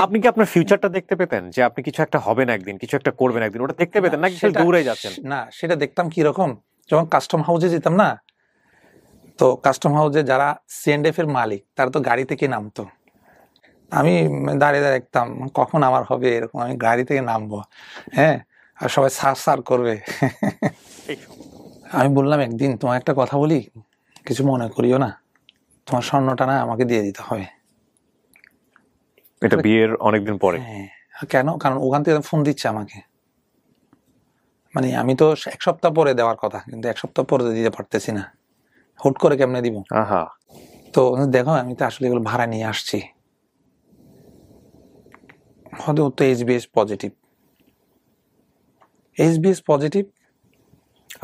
আপনি কি আপনার ফিউচারটা দেখতে পেতেন যে আপনি কিছু একটা হবেন একদিন, কিছু একটা করবেন একদিন, ওটা দেখতে পেতেন নাকি সেটা দৌড়ে যাচ্ছেন? না, সেটা দেখতাম কি রকম, যখন কাস্টম হাউসে যেতাম না, তো কাস্টম হাউসে যারা সিএনডিএফ এর মালিক তারা তো গাড়ি থেকে নামতো, আমি দাঁড়িয়ে দাঁড়িয়ে দেখতাম কখন আমার হবে এরকম, আমি গাড়ি থেকে নামবো, হ্যাঁ, আর সবাই সার সার করবে। আমি বললাম একদিন তোমার একটা কথা বলি, কিছু মনে করিও না, তোমার স্বর্ণটা না আমাকে দিয়ে দিতে হবে। এটা বিয়ের অনেকদিন পরে? হ্যাঁ। কেন? কারণ ওখান থেকে ফোন দিচ্ছে আমাকে, মানে আমি তো এক সপ্তাহ পরে দেওয়ার কথা, কিন্তু এক সপ্তাহ পরে দিতে পারতেছি না, হুট করে কেমনে দিব। তো দেখো আমি তো আসলে এগুলো ভাড়া নিয়ে আসছি, হয়তো তো এইচবিএস পজিটিভ। এইচবিএস পজিটিভ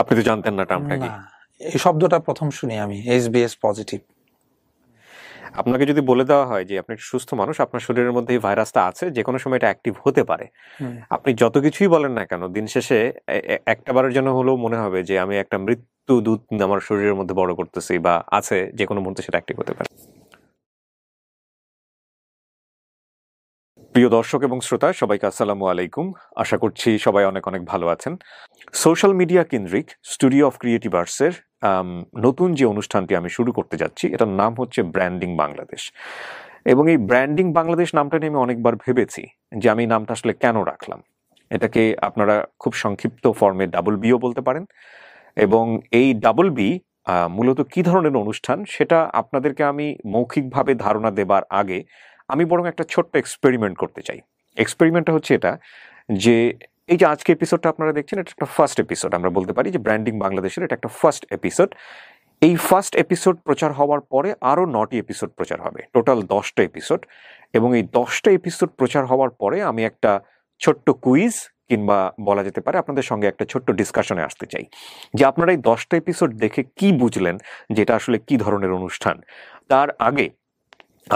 আপনি তো জানতেন না টার্মটা কি? এই শব্দটা প্রথম শুনি আমি, এইচবিএস পজিটিভ। আপনাকে যদি বলে দেওয়া হয় যে আপনি সুস্থ মানুষ, আপনার শরীরের মধ্যে এই ভাইরাসটা আছে, যে কোনো সময় এটা অ্যাক্টিভ হতে পারে, আপনি যত কিছুই বলেন না কেন, দিন শেষে একটাবারের জন্য হলেও মনে হবে যে আমি একটা মৃত্যু দূত আমার শরীরের মধ্যে বড় করতেছি বা আছে, যে কোনো মুহূর্তে সেটা অ্যাক্টিভ হতে পারে। প্রিয় দর্শক এবং শ্রোতা সবাইকে আসসালামু আলাইকুম, আশা করছি সবাই অনেক অনেক ভালো আছেন। সোশ্যাল মিডিয়া কেন্দ্রিক স্টুডিও অফ ক্রিয়েটিভ আর্টসের নতুন যে অনুষ্ঠানটি আমি শুরু করতে যাচ্ছি, এটার নাম হচ্ছে ব্র্যান্ডিং বাংলাদেশ। এবং এই ব্র্যান্ডিং বাংলাদেশ নামটা নিয়ে আমি অনেকবার ভেবেছি যে আমি নামটা আসলে কেন রাখলাম। এটাকে আপনারা খুব সংক্ষিপ্ত ফর্মে ডাবল বিও বলতে পারেন। এবং এই ডাবল বি মূলত কি ধরনের অনুষ্ঠান সেটা আপনাদেরকে আমি মৌখিকভাবে ধারণা দেবার আগে আমি বরং একটা ছোট্ট এক্সপেরিমেন্ট করতে চাই। এক্সপেরিমেন্টটা হচ্ছে এটা, যে এই যে আজকে এপিসোডটা আপনারা দেখছেন, এটা একটা ফার্স্ট এপিসোড, আমরা বলতে পারি যে ব্র্যান্ডিং বাংলাদেশের এটা একটা ফার্স্ট এপিসোড। এই ফার্স্ট এপিসোড প্রচার হওয়ার পরে আরও 9টি এপিসোড প্রচার হবে, টোটাল 10টা এপিসোড। এবং এই 10টা এপিসোড প্রচার হওয়ার পরে আমি একটা ছোট্ট কুইজ কিংবা বলা যেতে পারে আপনাদের সঙ্গে একটা ছোট্ট ডিসকাশনে আসতে চাই, যে আপনারা এই 10টা এপিসোড দেখে কি বুঝলেন, যেটা আসলে কি ধরনের অনুষ্ঠান। তার আগে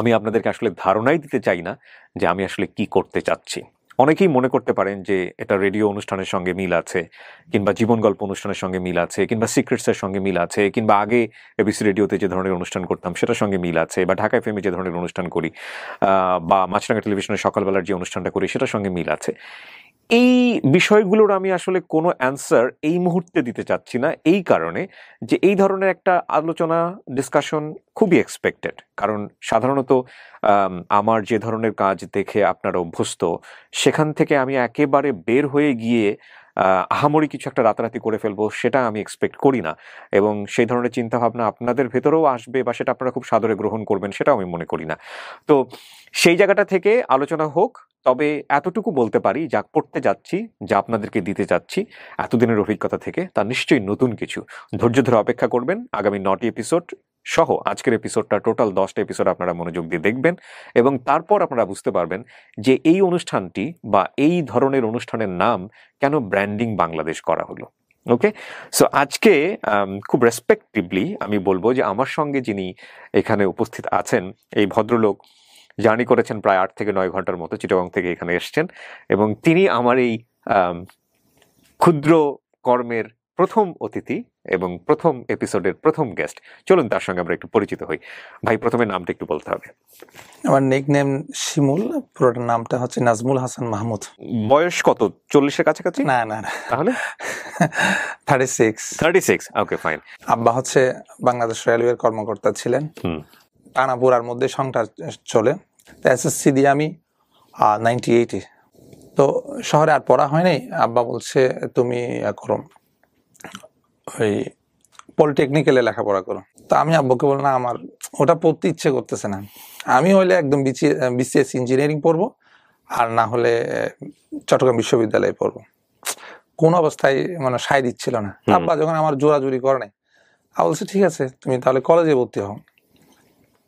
আমি আপনাদেরকে আসলে ধারণাই দিতে চাই না যে আমি আসলে কি করতে চাচ্ছি। অনেকেই মনে করতে পারেন যে এটা রেডিও অনুষ্ঠানের সঙ্গে মিল আছে, কিংবা জীবন গল্প অনুষ্ঠানের সঙ্গে মিল আছে, কিংবা সিক্রেটসের সঙ্গে মিল আছে, কিংবা আগে এবিসি রেডিওতে যে ধরনের অনুষ্ঠান করতাম সেটার সঙ্গে মিল আছে, বা ঢাকা এফএমে যে ধরনের অনুষ্ঠান করি, বা মাছরাঙা টেলিভিশনের সকালবেলার যে অনুষ্ঠানটা করি সেটার সঙ্গে মিল আছে। এই বিষয়গুলোর আমি আসলে কোনো অ্যান্সার এই মুহূর্তে দিতে চাচ্ছি না, এই কারণে যে এই ধরনের একটা আলোচনা ডিসকাশন খুবই এক্সপেক্টেড। কারণ সাধারণত আমার যে ধরনের কাজ দেখে আপনারা অভ্যস্ত, সেখান থেকে আমি একেবারে বের হয়ে গিয়ে আহামরি কিছু একটা রাতারাতি করে ফেলবো সেটা আমি এক্সপেক্ট করি না। এবং সেই ধরনের চিন্তাভাবনা আপনাদের ভেতরেও আসবে বা সেটা আপনারা খুব সাদরে গ্রহণ করবেন সেটাও আমি মনে করি না। তো সেই জায়গাটা থেকে আলোচনা হোক। তবে এতটুকু বলতে পারি, যা পড়তে যাচ্ছি, যা আপনাদেরকে দিতে যাচ্ছি এতদিনের অভিজ্ঞতা থেকে, তা নিশ্চয়ই নতুন কিছু। ধৈর্য ধরে অপেক্ষা করবেন, আগামী 9টি এপিসোড সহ আজকের এপিসোডটা টোটাল 10টা এপিসোড আপনারা মনোযোগ দিয়ে দেখবেন, এবং তারপর আপনারা বুঝতে পারবেন যে এই অনুষ্ঠানটি বা এই ধরনের অনুষ্ঠানের নাম কেন ব্র্যান্ডিং বাংলাদেশ করা হলো। ওকে, সো আজকে খুব রেসপেক্টিভলি আমি বলবো যে আমার সঙ্গে যিনি এখানে উপস্থিত আছেন, এই ভদ্রলোক জার্নি করেছেন প্রায় 8 থেকে 9 ঘন্টার মতো, চিটাগং থেকে এখানে এসছেন, এবং তিনি আমার এই ক্ষুদ্র কর্মের প্রথম অতিথি এবং প্রথম এপিসোডের প্রথম গেস্ট। চলুন তার সঙ্গে আমরা একটু পরিচিত হই। ভাই, প্রথমে নামটা একটু বলতে হবে। আমার নিকনেম শিমুল, পুরোটা নামটা হচ্ছে নাজমুল হাসান মাহমুদ। বয়স কত? 40-এর কাছাকাছি? না না, তাহলে 36। ওকে, ফাইন। আব্বা হচ্ছে বাংলাদেশ রেলওয়ের কর্মকর্তা ছিলেন, টানাপুরার মধ্যে সংসার চলে। এসএসসি দিয়ে আমি 98-এ, তো শহরে আর পড়া হয়নি। আব্বা বলছে তুমি করো, ওই পলিটেকনিক্যালে লেখাপড়া করো। তো আমি আব্বাকে বললাম না, আমার ওটা পড়তে ইচ্ছে করতেছে না, আমি হইলে একদম বিসিএস ইঞ্জিনিয়ারিং পড়বো, আর না হলে চট্টগ্রাম বিশ্ববিদ্যালয়ে পড়বো। কোন অবস্থায় মানে সায় দিচ্ছিল না। আব্বা যখন আমার জোরাজুরি করে নাই, বলছে ঠিক আছে তুমি তাহলে কলেজে ভর্তি হও।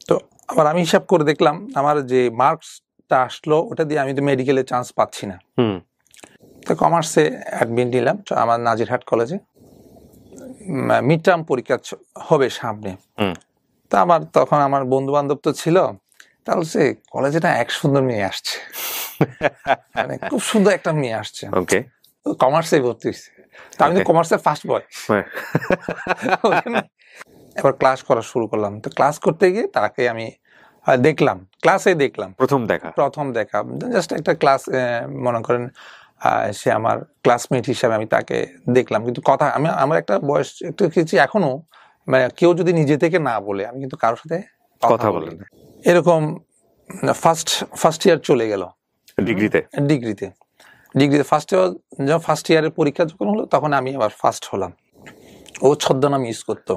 তো আবার আমি হিসাব করে দেখলাম আমার যে মার্কসটা আসলো ওটা দিয়ে আমি তো মেডিকেলে চান্স পাচ্ছি না। তো কমার্সে অ্যাডমিট নিলাম আমার নাজিরহাট কলেজে। মিড টার্ম পরীক্ষা হবে সামনে। তা আমার তখন আমার বন্ধু বান্ধব তো ছিল, তা বলছে কলেজে না এক সুন্দর মেয়ে আসছে, মানে খুব সুন্দর একটা মেয়ে আসছে, কমার্সে ভর্তি হয়েছে। আমি তো কমার্সের ফার্স্ট বয়। এবার ক্লাস করা শুরু করলাম। তো ক্লাস করতে গিয়ে তাকে আমি দেখলাম, ক্লাসে দেখলাম, প্রথম দেখা? প্রথম দেখা, জাস্ট একটা ক্লাস, মনে করেন সে আমার ক্লাসমেট হিসাবে আমি তাকে দেখলাম, কিন্তু কথা আমার একটা বয়স একটু কিছু এখনো, মানে কেউ যদি নিজে থেকে না বলে আমি কিন্তু কারোর সাথে কথা বলেন না। এরকম ফার্স্ট ইয়ার চলে গেল। ডিগ্রিতে ফার্স্ট ইয়ারের পরীক্ষা যখন হলো তখন আমি আবার ফার্স্ট হলাম। ও ছদ্মনাম ইউজ করতো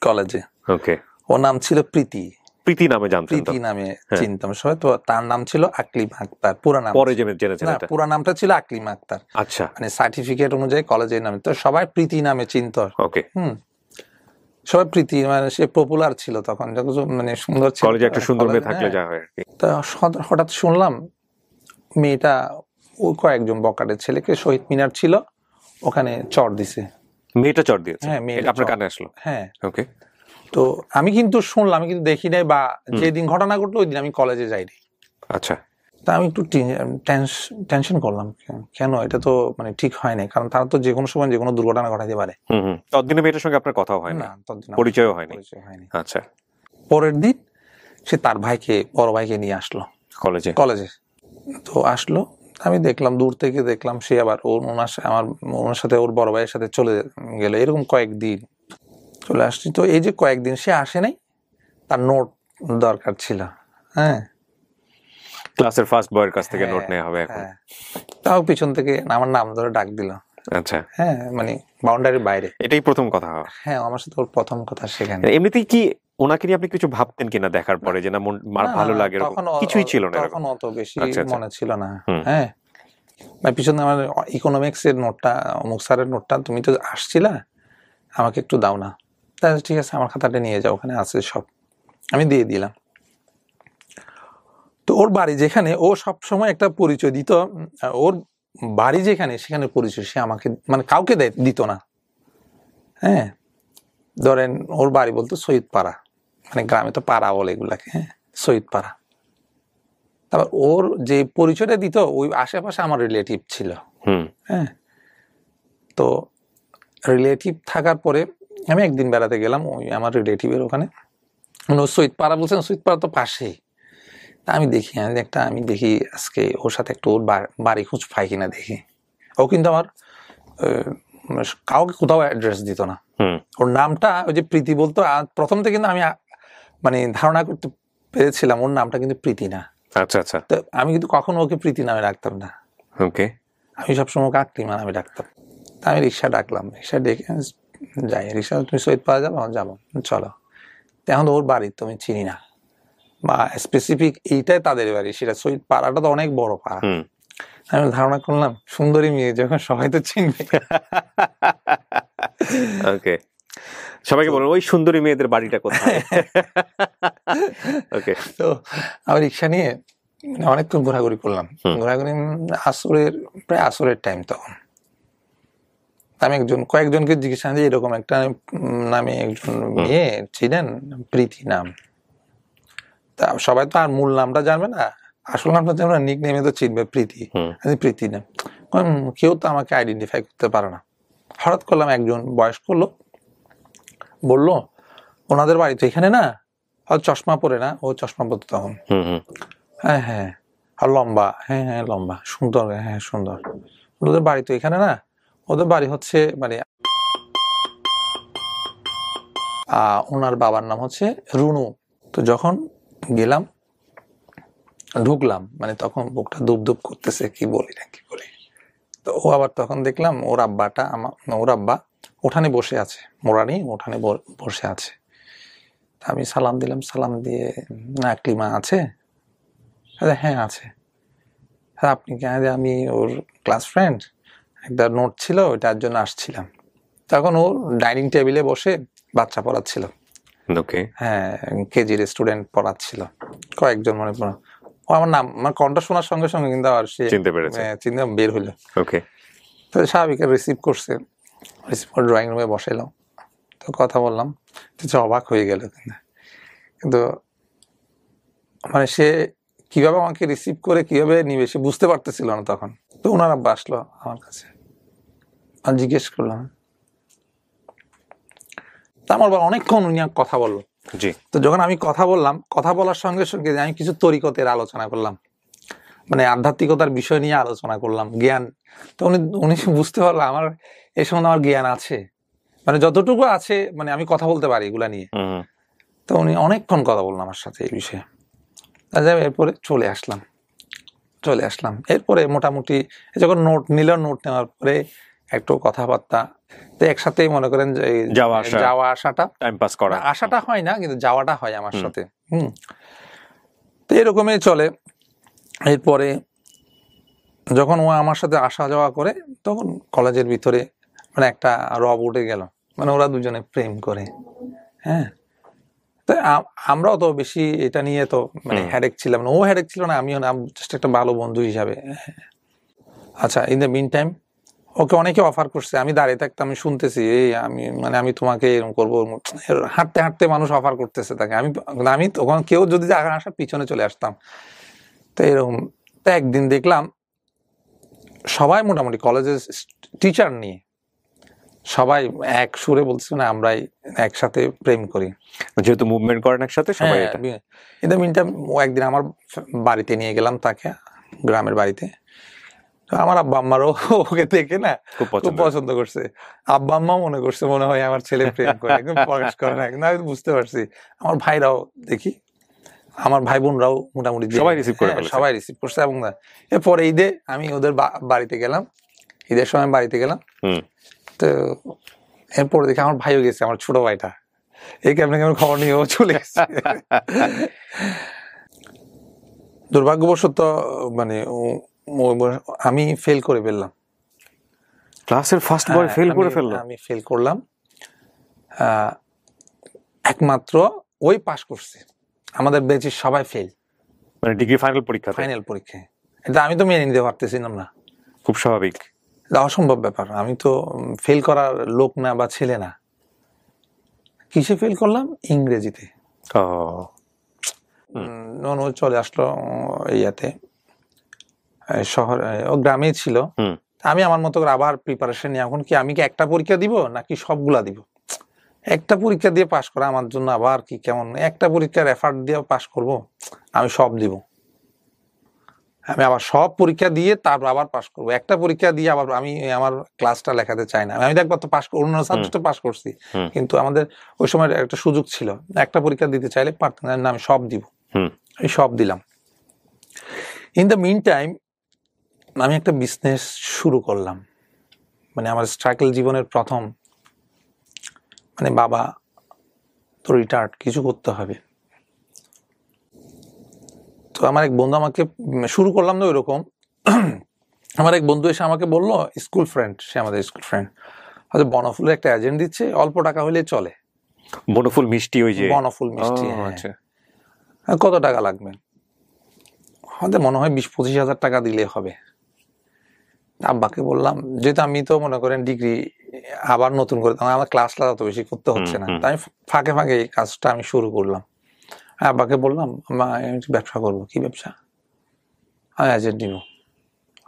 কলেজে। ওকে। ওর নাম ছিল প্রীতি নামে জানতেন? প্রীতি নামে চিনতাম সবাই। তো তার নাম ছিল আকলিমা আক্তার, পুরো নাম। পরে জেনেছেন এটা? পুরো নামটা ছিল আকলিমা আক্তার। আচ্ছা। মানে সার্টিফিকেট অনুযায়ী কলেজের নামে, তো সবাই প্রীতি নামে চিনত। ওকে। সবাই প্রীতি, মানে সে পপুলার ছিল তখন, মানে সুন্দর ছিল, কলেজে একটা সুন্দর মেয়ে থাকলে যা হয় আর কি। তা হঠাৎ শুনলাম মেয়েটা ওই কয়েকজন বকাটের ছেলেকে শহীদ মিনার ছিল ওখানে চড় দিছে। মেয়েটা চড় দিয়েছে? হ্যাঁ, মেয়েটা আপনার কানে আসলো? হ্যাঁ। ওকে। তো আমি কিন্তু শুনলাম, আমি কিন্তু দেখি নাই, বা যেদিন ঘটনা ঘটলো ওই দিন আমি কলেজে যাইনি। আচ্ছা। তা আমি একটু টেনশন করলাম, কেন, এটা তো মানে ঠিক হয় নাই, কারণ তারা তো যে কোনো সময় যে কোনো দুর্ঘটনা ঘটাতে পারে। ততদিনে মেয়েটার সঙ্গে আপনার কথাও হয় না? পরিচয়ও হয়নি? আচ্ছা। পরের দিন সে তার বড় ভাইকে নিয়ে আসলো কলেজে। তো আসলো, আমি দেখলাম, দূর থেকে দেখলাম সে আবার ওনার সাথে ওর বড় ভাইয়ের সাথে চলে গেল। এরকম কয়েকদিন চলে আসছি। তো এই যে কয়েকদিন সে আসে নাই, তার নোট দরকার ছিল। হ্যাঁ, ক্লাসের ফার্স্ট বয়ের কাছ থেকে নোট নেওয়া হবে এখন। তাও পিছন থেকে আমার নাম ধরে ডাক দিল। আচ্ছা। হ্যাঁ, মানে বাউন্ডারির বাইরে। এটাই প্রথম কথা? হ্যাঁ, আমার সাথে ওর প্রথম কথা সেখানে। এমনিতেই কি ওনাকে নিয়ে আপনি কিছু ভাবতেন কিনা দেখার পরে, যে না ভালো লাগে? কিছুই ছিল না, তখন অত বেশি মনে ছিল না। হ্যাঁ, পিছনে আমার ইকোনমিক্স এর নোটটা, অমুক স্যারের নোটটা, তুমি তো আসছিলা, আমাকে একটু দাও না। ঠিক আছে, আমার খাতাটা নিয়ে যাও, ওখানে আছে সব। আমি দিয়ে দিলাম। তো ওর বাড়ি যেখানে, ও সব সময় একটা পরিচয় দিত, ওর বাড়ি যেখানে সেখানে পরিচয় সে আমাকে মানে কাউকে দিত না। হ্যাঁ, ধরেন ওর বাড়ি বলতো শহীদপাড়া, মানে গ্রামে তো পাড়া বলে এগুলাকে। হ্যাঁ, শহীদপাড়া। তারপর ওর যে পরিচয়টা দিত, ওই আশেপাশে আমার রিলেটিভ ছিল। হ্যাঁ, তো রিলেটিভ থাকার পরে আমি একদিন বেড়াতে গেলাম ওই আমার রিলেটিভের ওখানে। শহীদপাড়া বলছেন, শহীদপাড়া তো পাশেই। আমি দেখি আজকে ওর সাথে একটু ওর বাড়ি খুঁজ পাই কিনা দেখি। ও কিন্তু আমার কাউকে কোথাও অ্যাড্রেস দিত না। ওর নামটা ওই যে প্রীতি বলতো, প্রথম থেকে কিন্তু আমি মানে ধারণা করতে পেরেছিলাম ওর নামটা কিন্তু প্রীতি না। আচ্ছা আচ্ছা। তো আমি কিন্তু কখনো ওকে প্রীতি নামে ডাকতাম না। ওকে। আমি সবসময় ওকে আকলিমা নামে ডাকতাম। আমি রিক্সা ডাকলাম, রিক্সা ডেকে যাই, রিক্সা তুমি শহীদপাড়া যাবো, চলো। এখন ওর বাড়ি তো আমি চিনি না, বা স্পেসিফিক এইটাই তাদের বাড়ি, সেটা শহীদপাড়াটা তো অনেক বড় পাড়া। আমি ধারণা করলাম সুন্দরী মেয়ে যখন সবাই তো চিনবে। ওকে, সবাইকে বলুন ওই সুন্দরী মেয়েদের বাড়িটা কোথায়। ওকে। তো আমি রিক্সা নিয়ে অনেকক্ষণ ঘোরাঘুরি করলাম, প্রায় আসরের টাইম তখন। আমি কয়েকজনকে জিজ্ঞাসা যে এরকম একটা নামে একজন মেয়ে ছিলেন, প্রীতি নাম। তা সবাই তো আর মূল নামটা জানবে না, আসল নামটা জানবে না, নিক নেমে তো চিনবে প্রীতি নাম। কেউ তো আমাকে আইডেন্টিফাই করতে পারে না। হঠাৎ করলাম একজন বয়স্ক লোক বললো, ওনাদের বাড়ি তো এখানে না, চশমা পরে না, ও চশমা পরতো তখন। হ্যাঁ হ্যাঁ, আর লম্বা, হ্যাঁ লম্বা, সুন্দর, হ্যাঁ সুন্দর। ওদের বাড়ি তো এখানে না, ওদের বাড়ি হচ্ছে মানে ওনার বাবার নাম হচ্ছে রুনু। তো যখন গেলাম, ঢুকলাম, মানে তখন বুকটা দুপ দুপ করতেছে, কি বলি। তো ও আবার তখন দেখলাম ওর আব্বা উঠানে বসে আছে, মোরানি উঠানে বসে আছে। আমি সালাম দিলাম, সালাম দিয়ে, আকলিমা আছে? হ্যাঁ আছে। আপনি কে? আমি ওর ক্লাস ফ্রেন্ড, একটা নোট ছিল ওইটার জন্য আসছিলাম। তখন ও ডাইনিং টেবিলে বসে বাচ্চা পড়াচ্ছিল। হ্যাঁ, কেজির স্টুডেন্ট পড়াচ্ছিল কয়েকজন, মনে পড়া। ও আমার নাম, আমার কণ্ঠ শোনার সঙ্গে সঙ্গে কিন্তু আর সে চিনতে বের হইলো। তো স্বাভাবিক রিসিভ করছে, রিসিভ করে ড্রয়িং রুমে বসাইলাম। তো কথা বললাম, অবাক হয়ে গেল। কিন্তু মানে সে কিভাবে আমাকে রিসিভ করে কিভাবে নিবে সে বুঝতে পারতেছিল না তখন। তো ওনার আব্বা আসলো আমার কাছে, আমি জিজ্ঞেস করলাম। আমার অনেকক্ষণ উনি কথা বললো, জি। তো যখন আমি কথা বললাম, কথা বলার সঙ্গে সঙ্গে আমি কিছু তরিকতের আলোচনা করলাম, মানে আধ্যাত্মিকতার বিষয় নিয়ে আলোচনা করলাম, জ্ঞান। তো উনি উনি বুঝতে পারলো আমার এই সম্বন্ধে আমার জ্ঞান আছে, মানে যতটুকু আছে, মানে আমি কথা বলতে পারি এগুলা নিয়ে। তো উনি অনেকক্ষণ কথা বললাম আমার সাথে এই বিষয়ে। এরপরে চলে আসলাম। এরপরে মোটামুটি যখন নোট নিল, নোট নেওয়ার পরে একটু কথাবার্তা, তো একসাথেই মনে করেন যে যাওয়া আসাটা, টাইম পাস করা, আসাটা হয় না কিন্তু যাওয়াটা হয় আমার সাথে। তো এরকমই চলে। এরপরে যখন ও আমার সাথে আসা যাওয়া করে, তখন কলেজের ভিতরে মানে একটা রব উঠে গেল, মানে ওরা দুজনে প্রেম করে। হ্যাঁ, তো আমরাও তো বেশি এটা নিয়ে তো মানে হেডেক ছিলাম না, ও হেডেক ছিল না, আমিও না, জাস্ট একটা ভালো বন্ধু হিসাবে। আচ্ছা, in the mean time okay অনেকে অফার করছে, আমি দাঁড়িয়ে থাকতে আমি শুনতেছি, এই আমি তোমাকে এরকম করবো, হাঁটতে হাঁটতে মানুষ অফার করতেছে তাকে। আমি তখন কেউ যদি আসার পিছনে চলে আসতাম। তো এরকম, তো একদিন দেখলাম সবাই মোটামুটি কলেজের টিচার নিয়ে সবাই এক সুরে বলছে না আমরাই একসাথে প্রেম করি, যেহেতু মুভমেন্ট করেন একসাথে সবাই। ইন দ্য মিন টাইম ও একদিন আমার বাড়িতে নিয়ে গেলাম তাকে, গ্রামের বাড়িতে। আমার আব্বা আম্মারও ওকে দেখে না খুব পছন্দ করছে। আব্বা আম্মা মনে করছে মনে হয় আমার ছেলে প্রেম করে, একদম প্রকাশ করে না, কিন্তু আমি বুঝতে পারছি। আমার ভাইরাও দেখি, আমার ভাই বোনরাও মোটামুটি সবাই রিসিভ করছে। এবং এরপরে ঈদে আমি ওদের বাড়িতে গেলাম, ঈদের সময় বাড়িতে গেলাম। তো এরপরে দেখি আমার ভাইও গেছে, আমার ছোট ভাইটা, এই কেমন কেমন খবর নিয়ে ও চলে গেছে। দুর্ভাগ্যবশত মানে আমি ফেল করে ফেললাম, ক্লাসের ফার্স্ট বয় ফেল করে ফেললাম। আমি ফেল করলাম, একমাত্র ওই পাস করছে, আমাদের ব্যাচের সবাই ফেল, মানে ডিগ্রি ফাইনাল পরীক্ষায়। এটা আমি তো মেনে নিতে পারতেছিলাম না। খুব স্বাভাবিক, এটা অসম্ভব ব্যাপার, আমি তো ফেল করার লোক না বা ছেলে না। কিসে ফেল করলাম? ইংরেজিতে। চলে আসলো ইয়াতে, শহর, ও গ্রামেই ছিল। আমি আমার মতো করে আবার প্রিপারেশন নিয়ে, এখন কি আমি কি একটা পরীক্ষা দিব নাকি সবগুলা দিব? একটা পরীক্ষা দিয়ে পাশ করা আমার জন্য আবার কি কেমন, একটা পরীক্ষার এফার্ট দিয়ে পাশ করব? আমি সব দিব, আমি আবার সব পরীক্ষা দিয়ে তারপর আবার পাশ করবো। একটা পরীক্ষা দিয়ে আবার আমি আমার ক্লাসটা লেখাতে চাই না, আমি দেখবো তো পাশ, অন্য সাবজেক্টে পাশ করছি, কিন্তু আমাদের ওই সময় একটা সুযোগ ছিল, একটা পরীক্ষা দিতে চাইলে পারতাম না, আমি সব দিব, আমি সব দিলাম। ইন দ্য মিন টাইম আমি একটা বিজনেস শুরু করলাম, মানে আমার স্ট্রাগল জীবনের প্রথম, মানে বাবা তো রিটায়ার্ড, কিছু করতে হবে। তো আমার এক বন্ধু আমাকে, শুরু করলাম না ওইরকম, আমার এক বন্ধু এসে আমাকে বললো, স্কুল ফ্রেন্ড, সে আমাদের স্কুল ফ্রেন্ড, হয়তো বনফুলের একটা এজেন্ট দিচ্ছে, অল্প টাকা হলে চলে। বনফুল মিষ্টি, ওই যে বনফুল মিষ্টি, কত টাকা লাগবে? হয়তো মনে হয় 20-25 হাজার টাকা দিলে হবে। আব্বাকে বললাম, যেহেতু আমি তো মনে করেন ডিগ্রি আবার নতুন করে, আমার ক্লাসটা তত বেশি করতে হচ্ছে না, তাই ফাঁকে ফাঁকে এই কাজটা আমি শুরু করলাম। আব্বাকে বললাম, আমি ব্যবসা করবো। কি ব্যবসা? আমি এজেন্ট নিব।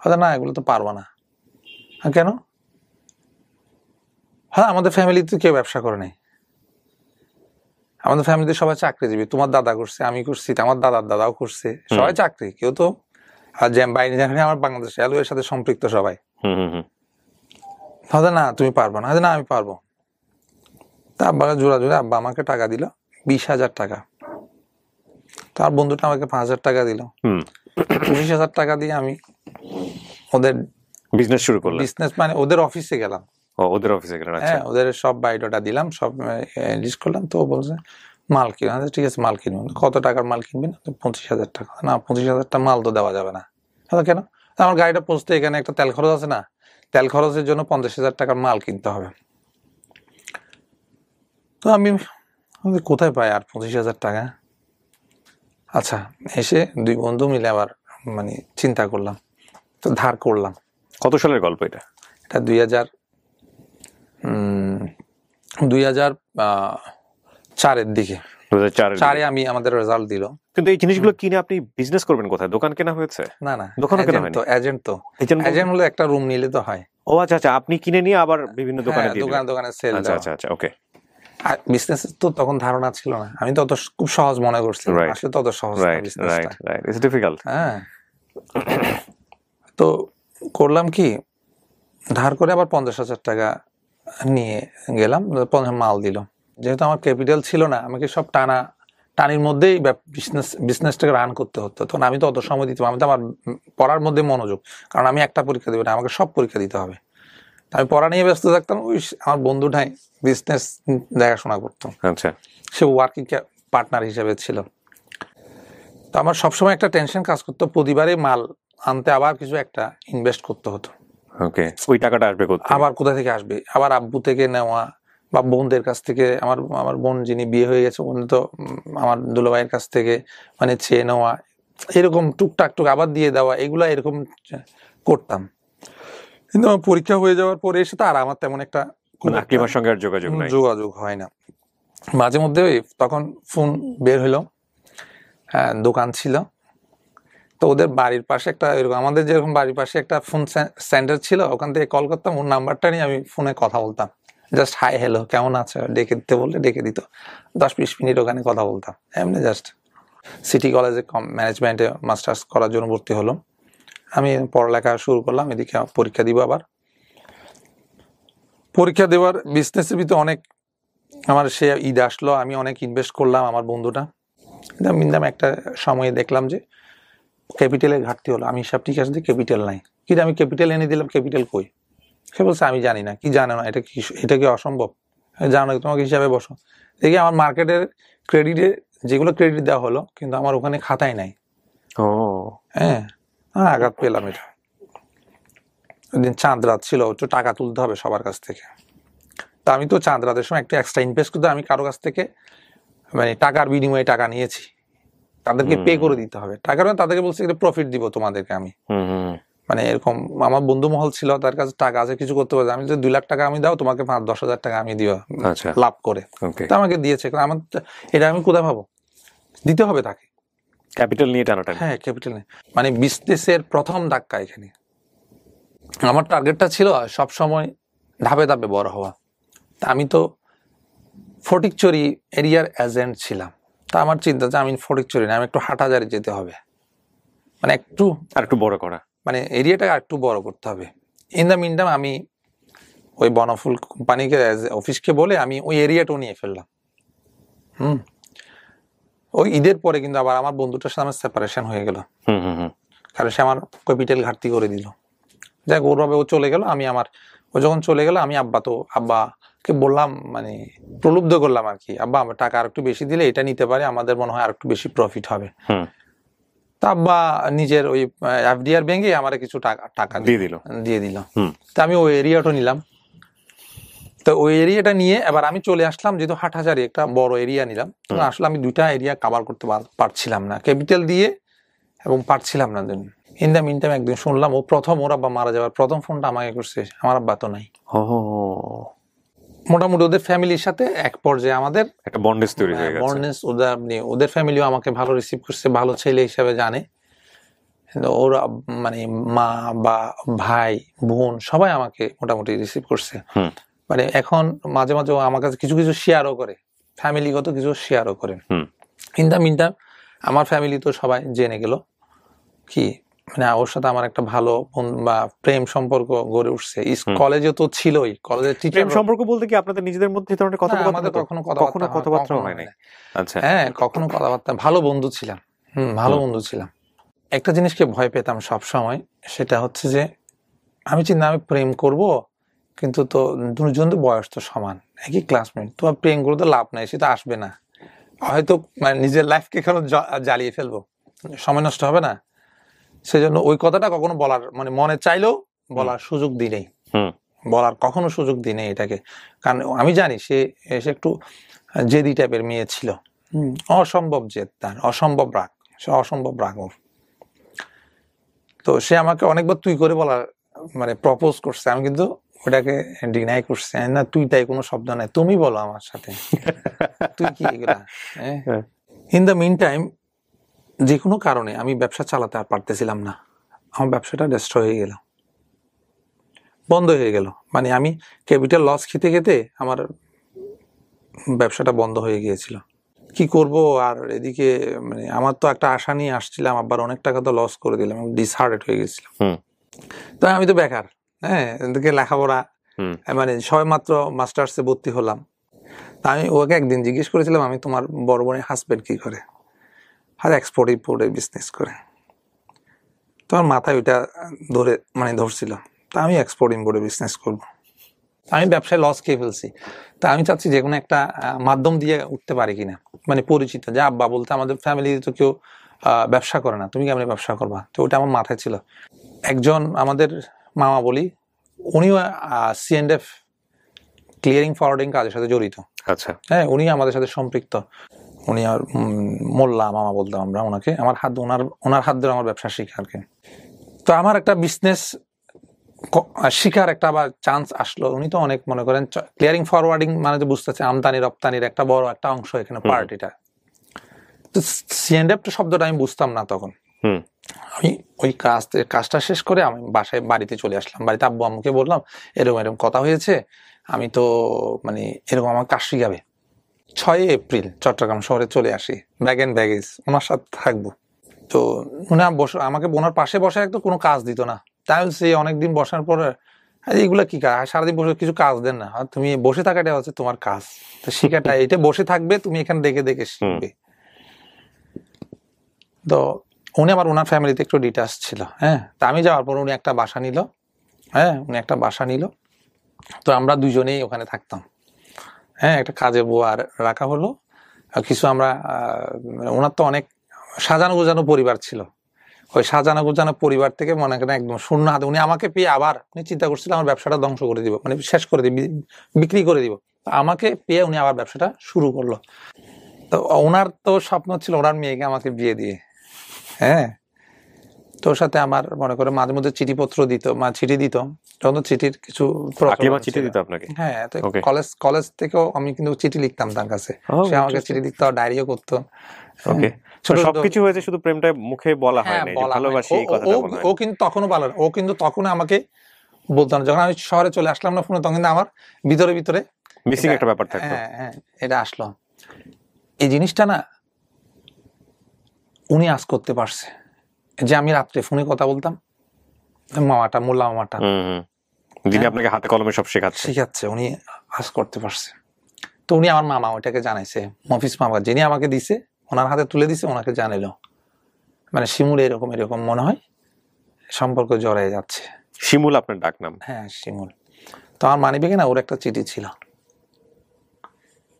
হয়তো না, এগুলো তো পারবো না। কেন? হ্যাঁ, আমাদের ফ্যামিলিতে কেউ ব্যবসা করে নাই, আমাদের ফ্যামিলিতে সবাই চাকরিজীবী। তোমার দাদা করছে, আমি করছি, আমার দাদার দাদাও করছে, সবাই চাকরি, কেউ তো বাইরে যাবে। আমার বাংলাদেশ রেলওয়ের সাথে সম্পৃক্ত সবাই। হয়তো না, তুমি পারবো না। হয়তো না, আমি পারবো। তা আব্বাকে জোড়া জোড়া আব্বা আমাকে টাকা দিল 20,000 টাকা, তার বন্ধুটা আমাকে 5,000 টাকা দিল, 25,000 টাকা দিয়ে আমি ওদের বিজনেস শুরু করলাম। বিজনেস মানে ওদের অফিসে গেলাম। ওদের অফিসে গেলাম, হ্যাঁ, ওদের সব বায়োডাটা দিলাম, সব লিস্ট করলাম। তো বলছে মাল কিনো। ঠিক আছে, মাল কিনবো। কত টাকার মাল কিনবি? না 25,000 টাকা। না, 25,000 টাকা মাল তো দেওয়া যাবে না। কেন? আমার গাড়িটা পৌঁছতে এখানে একটা তেল খরচ আছে না, তেল খরচের জন্য 50,000 টাকার মাল কিনতে হবে। তো আমি কোথায় পাই আর 25,000 টাকা? আচ্ছা, এসে দুই বন্ধু মিলে আবার মানে চিন্তা করলাম, তো ধার করলাম। কত সালের গল্প এটা? এটা 2004-এর দিকে। 2004-এ আমি আমাদের রেজাল্ট দিল। কিন্তু এই জিনিসগুলো কিনে আপনি বিজনেস করবেন কোথায়? দোকান কেনা হয়েছে? না না, দোকান কেনা হয়নি। এজেন্ট হলে একটা রুম নিলে তো হয়। ও আচ্ছা আচ্ছা, আপনি কিনে নিয়ে আবার বিভিন্ন দোকানে দিয়ে দোকানে সেল। আচ্ছা আচ্ছা আচ্ছা, ওকে। বিজনেস তো তখন ধারণা ছিল না, আমি তো অত খুব সহজ মনে করছিলাম, Right. আসলে তো অত সহজ না রাইট বিজনেসটা। Right it's difficult. হ্যাঁ, তো করলাম কি, ধার করে আবার 50,000 টাকা নিয়ে গেলাম, 50 মাল দিল। যেহেতু আমার ক্যাপিটাল ছিল না, আমাকে সব টানির মধ্যেই বিজনেসটাকে রান করতে হতো। তখন আমি তো অত সময় দিতে, আমি তো আমার পড়ার মধ্যে মনোযোগ, কারণ আমি একটা পরীক্ষা দেবো না, আমাকে সব পরীক্ষা দিতে হবে। আমি পড়া নিয়ে ব্যস্ত থাকতাম, ওই আমার বন্ধুটাই বিজনেস দেখাশোনা করতো, আচ্ছা সে ওয়ার্কিং পার্টনার হিসেবে ছিল। তো আমার সবসময় একটা টেনশন কাজ করতো, প্রতিবারে মাল আনতে আবার কিছু একটা ইনভেস্ট করতে হতো। ওকে, ওই টাকাটা আসবে কোথা আবার কোথা থেকে আসবে, আবার আব্বু থেকে নেওয়া বা বোনদের কাছ থেকে, আমার বোন যিনি বিয়ে হয়ে গেছে উনি তো আমার দুলাভাইয়ের কাছ থেকে মানে চেয়ে নেওয়া, এরকম টুকটাক আবার দিয়ে দেওয়া, এগুলা এরকম করতাম। কিন্তু আমার পরীক্ষা হয়ে যাওয়ার পরে এসে তো আর আমার তেমন একটা আকলিমার সঙ্গে আর যোগাযোগ নাই? যোগাযোগ হয় না। মাঝে মধ্যে তখন ফোন বের হইলো, দোকান ছিল তো ওদের বাড়ির পাশে একটা, এরকম আমাদের যেরকম বাড়ির পাশে একটা ফোন সেন্টার ছিল, ওখান থেকে কল করতাম, ওর নাম্বারটা নিয়ে আমি ফোনে কথা বলতাম, জাস্ট হাই হ্যালো কেমন আছে ডেকে দিতে বললে ডেকে দিত, 10-20 মিনিট ওখানে কথা বলতাম এমনি জাস্ট। সিটি কলেজে ম্যানেজমেন্টে মাস্টার্স করার জন্য ভর্তি হলো, আমি পড়ালেখা শুরু করলাম, এদিকে পরীক্ষা দিব। আবার পরীক্ষা দেওয়ার বিজনেসের ভিতরে অনেক আমার সে ঈদ আসলো, আমি অনেক ইনভেস্ট করলাম, আমার বন্ধুটা মিন্দাম একটা সময়ে দেখলাম যে ক্যাপিটালের ঘাটতি হলো। আমি হিসাব ঠিক আছে, ক্যাপিটাল নাই, কিন্তু আমি ক্যাপিটাল এনে দিলাম, ক্যাপিটাল কই? সে বলছে আমি জানি না। কি জানো না? এটা কি অসম্ভব? জানো, তোমাকে হিসাবে বসো। দেখি আমার মার্কেটের ক্রেডিটে যেগুলো ক্রেডিট দেওয়া হলো, কিন্তু আমার ওখানে খাতায় নাই। ও হ্যাঁ, আঘাত পেলাম এটা। ওই দিন চাঁদ রাত ছিল, একটু টাকা তুলতে হবে সবার কাছ থেকে। তা আমি তো চাঁদ রাতের সময় একটা এক্সট্রা ইনভেস্ট করতে, আমি কারো কাছ থেকে মানে টাকার বিনিময়ে টাকা নিয়েছি, তাদেরকে পে করে দিতে হবে টাকা, তাদেরকে বলছি প্রফিট দিব তোমাদেরকে আমি, মানে এরকম। আমার বন্ধু মহল ছিল, তার কাছে টাকা আছে, কিছু করতে পারছে, আমি যদি 2 লাখ টাকা আমি দাও, তোমাকে 5-10 হাজার টাকা আমি দিও লাভ করে। তা আমাকে দিয়েছে, আমার এটা আমি কোথায় পাবো? দিতে হবে তাকে, ক্যাপিটাল নিয়ে টানাটানি। হ্যাঁ ক্যাপিটাল নেই, মানে বিজনেসের প্রথম ধাক্কা এখানে। আমার টার্গেটটা ছিল সব সময় ধাপে ধাপে বড় হওয়া। তা আমি তো ফটিকছড়ি এরিয়ার এজেন্ট ছিলাম, তা আমার চিন্তা যে আমি ফটিকছড়ি না, আমি একটু হাটহাজারি যেতে হবে, মানে একটু বড় করা, মানে এরিয়াটাকে আর একটু বড় করতে হবে। ইন দ্য মিন টাইম আমি ওই বনফুল কোম্পানিকে অফিসকে বলে আমি ওই এরিয়াটাও নিয়ে ফেললাম। ওই ঈদের পরে কিন্তু আবার আমার বন্ধুটার সাথে আমার সেপারেশন হয়ে গেল, কারণ সে আমার ক্যাপিটাল ঘাটতি করে দিল। যাক, ওরভাবে ও চলে গেল। ও যখন চলে গেল, আমি আব্বাকে বললাম, মানে প্রলুব্ধ করলাম আর কি, আব্বা আমার টাকা আর একটু বেশি দিলে এটা নিতে পারে, আমাদের মনে হয় আর একটু বেশি প্রফিট হবে। তা আব্বা নিজের ওই এফডিআর ব্যাংকে আমার কিছু টাকা দিয়ে দিল। তা আমি ওই এরিয়াটা নিলাম। তো ওই এরিয়াটা নিয়ে এবার আমি চলে আসলাম, যেহেতু হাটহাজারি একটা বড় এরিয়া নিলাম, আসলে আমি 2টা এরিয়া কভার করতে পারছিলাম না ক্যাপিটাল দিয়ে, এবং পারছিলাম না। ইন দ্য মিন টাইম একদিন শুনলাম ওর আব্বা মারা যাওয়ার প্রথম ফোনটা আমাকে করছে, আমার আব্বা তো নাই। মোটামুটি ওদের ফ্যামিলির সাথে এক পর্যায়ে আমাদের একটা বন্ডেজ তৈরি হয়ে গেছে। ওদের ফ্যামিলিও আমাকে ভালো রিসিভ করছে, ভালো ছেলে হিসেবে জানে। ওরা মানে মা বা ভাই বোন সবাই আমাকে মোটামুটি রিসিভ করছে। মানে এখন মাঝে মাঝে আমার কাছে কিছু কিছু শেয়ারও করে, ফ্যামিলিগত কিছু শেয়ারও করে। ইন দ্য মিন টাইম আমার ফ্যামিলি তো সবাই জেনে গেল কি, মানে ওর সাথে আমার একটা ভালো বা প্রেম সম্পর্ক গড়ে উঠছে। কলেজে তো ছিলই, কলেজের প্রেম সম্পর্ক বলতে কি আপনাদের নিজেদের মধ্যে ধরনের কথাবার্তা? কখনো কথাবার্তা হয় না। আচ্ছা, হ্যাঁ, কখনো কথাবার্তা, ভালো বন্ধু ছিলাম। ভালো বন্ধু ছিলাম। একটা জিনিসকে ভয় পেতাম সব সময়, সেটা হচ্ছে যে আমি প্রেম করব, কিন্তু তো দুজন তো বয়স তো সমান, একই ক্লাসমেট, তো প্রেম করে তো লাভ নাই, সেটা আসবে না, হয়তো মানে নিজের লাইফকে কেন জ্বালিয়ে ফেলবো, সময় নষ্ট হবে না। সেজন্য ওই কথাটা কখনো বলার, মানে মনে চাইলেও বলার সুযোগ দিই নেই, বলার কখনো সুযোগ দিই নেই এটাকে। কারণ আমি জানি সে একটু জেদি টাইপের মেয়ে ছিল, অসম্ভব জেদ তার, অসম্ভব রাগ, সে অসম্ভব রাগ ওর। তো সে আমাকে অনেকবার তুই করে বলার মানে প্রপোজ করছে, আমি কিন্তু ওটাকে ডিনাই করছি, না তুই তাই কোনো শব্দ নাই, তুমি বলো আমার সাথে, তুই কি এগুলা। ইন দ্য মিন টাইম যে কোনো কারণে আমি ব্যবসা চালাতে আর পারতেছিলাম না, আমার ব্যবসাটা ডিস্ট্রয় হয়ে গেল, বন্ধ হয়ে গেল। মানে আমি ক্যাপিটাল লস খেতে খেতে আমার ব্যবসাটা বন্ধ হয়ে গিয়েছিল। কি করব আর এদিকে মানে আমার তো একটা আশা নিয়ে আসছিলাম, আবার অনেক টাকা তো লস করে দিলাম, ডিসহার্টেড হয়ে গেছিলাম। তো আমি তো বেকার, হ্যাঁ, এদিকে লেখাপড়া, মানে সবে মাত্র মাস্টার্সে ভর্তি হলাম। তা আমি ওকে একদিন জিজ্ঞেস করেছিলাম, আমি তোমার বড় বোনের হাজবেন্ড কি করে? আর এক্সপোর্ট ইম্পোর্টের বিজনেস করে। তোমার মাথায় ওইটা ধরছিল। তা আমি এক্সপোর্ট ইম্পোর্টের বিজনেস করব। আমি ব্যবসায় লস খেয়ে ফেলছি। তা আমি চাচ্ছি যে কোনো একটা মাধ্যম দিয়ে উঠতে পারি কিনা, মানে পরিচিত, যে আব্বা বলতে আমাদের ফ্যামিলিতে তো কেউ ব্যবসা করে না, তুমি কেমন ব্যবসা করবা? তো ওটা আমার মাথায় ছিল। একজন আমাদের মামা বলি, উনিও C&F ক্লিয়ারিং ফরওয়ার্ডিং কাজের সাথে জড়িত। আচ্ছা, হ্যাঁ, উনি আমাদের সাথে সম্পৃক্ত। উনি আর মোল্লা মামা বলতাম আমরা ওনাকে। ওনার হাত ধরে আমার ব্যবসা শিখা আর কি। তো আমার একটা বিজনেস শিখার একটা আবার চান্স আসলো। উনি তো অনেক মনে করেন ক্লিয়ারিং ফরওয়ার্ডিং মানে তো বুঝতেছে আমদানি রপ্তানির একটা বড় একটা অংশ এখানে পার্টিটা। তো C&F শব্দটা আমি বুঝতাম না তখন। আমি ওই কাজটা শেষ করে আমি বাড়িতে চলে আসলাম। বাড়িতে আব্বু আম্মুকে বললাম এরকম এরকম কথা হয়েছে, আমি তো মানে এরকম আমার কাজ শিখাবে। 6 এপ্রিল চট্টগ্রাম শহরে চলে আসি, ব্যাগ এন্ড ব্যাগেজ, ওনার সাথে থাকবো। তো উনি আমাকে ওনার পাশে বসে একটু কোনো কাজ দিত না। তাই সে অনেকদিন বসার পর এইগুলা কি কাজ, সারাদিন বসে কিছু কাজ দেন না, তুমি বসে থাকাটা হচ্ছে তোমার কাজ, তো শিখাটা এটা বসে থাকবে, তুমি এখানে দেখে দেখে শিখবে। তো উনি আবার ওনার ফ্যামিলিতে একটু ডিটাচ ছিল। হ্যাঁ, তা আমি যাওয়ার পর উনি একটা বাসা নিল। হ্যাঁ, উনি একটা বাসা নিল। তো আমরা দুজনেই ওখানে থাকতাম। হ্যাঁ, একটা কাজের বউ আর রাখা হলো। আর কিছু আমরা ওনার তো অনেক সাজানো গোজানো পরিবার ছিল। ওই সাজানো গোজানো পরিবার থেকে মনে করেন একদম শূন্য হাতে উনি আমাকে পেয়ে আবার উনি চিন্তা করছিল আমার ব্যবসাটা ধ্বংস করে দিব, মানে শেষ করে দিব, বিক্রি করে দিব। আমাকে পেয়ে উনি আবার ব্যবসাটা শুরু করলো। তো ওনার তো স্বপ্ন ছিল ওনার মেয়েকে আমাকে বিয়ে দিয়ে। হ্যাঁ, তোর সাথে আমার মনে করে মাঝে মধ্যে চিঠিপত্র দিত, চিঠি দিত। তখন তো চিঠির কিছু চিঠি দিত আপনাকে? হ্যাঁ, তো কলেজ থেকেও আমি কিন্তু চিঠি লিখতাম তার কাছে, সে আমাকে চিঠি লিখতো, ডায়েরিও করতো। ওকে, সবকিছু হয়েছে, শুধু প্রেমটা মুখে বলা হয় না, ভালোবাসি এই কথাটা বলা হয়। ও কিন্তু তখনও বলে, ও কিন্তু তখন আমাকে বলতো না। যখন আমি শহরে চলে আসলাম না ফোনে, তখন কিন্তু আমার ভিতরে ভিতরে মিসিং একটা ব্যাপার থাকতো। হ্যাঁ, এটা আসলো। এই জিনিসটা না উনি আজ করতে পারছে, যে আমি রাত্রে ফোনে কথা বলতাম, মামাটা, মোল্লা মামাটা, যিনি আপনাকে হাতে কলমে সব শেখাচ্ছে, উনি আজ করতে পারছে। তো উনি আমার মামা ওইটাকে জানাইছে, মফিস মামা যিনি আমাকে দিছে, ওনার হাতে তুলে দিছে, ওনাকে জানাইলো, মানে শিমুল এরকম এরকম মনে হয় সম্পর্ক জড়াই যাচ্ছে। শিমুল আপনার ডাক নাম? হ্যাঁ, শিমুল। তো আমার মানিব্যাগে না ওর একটা চিঠি ছিল,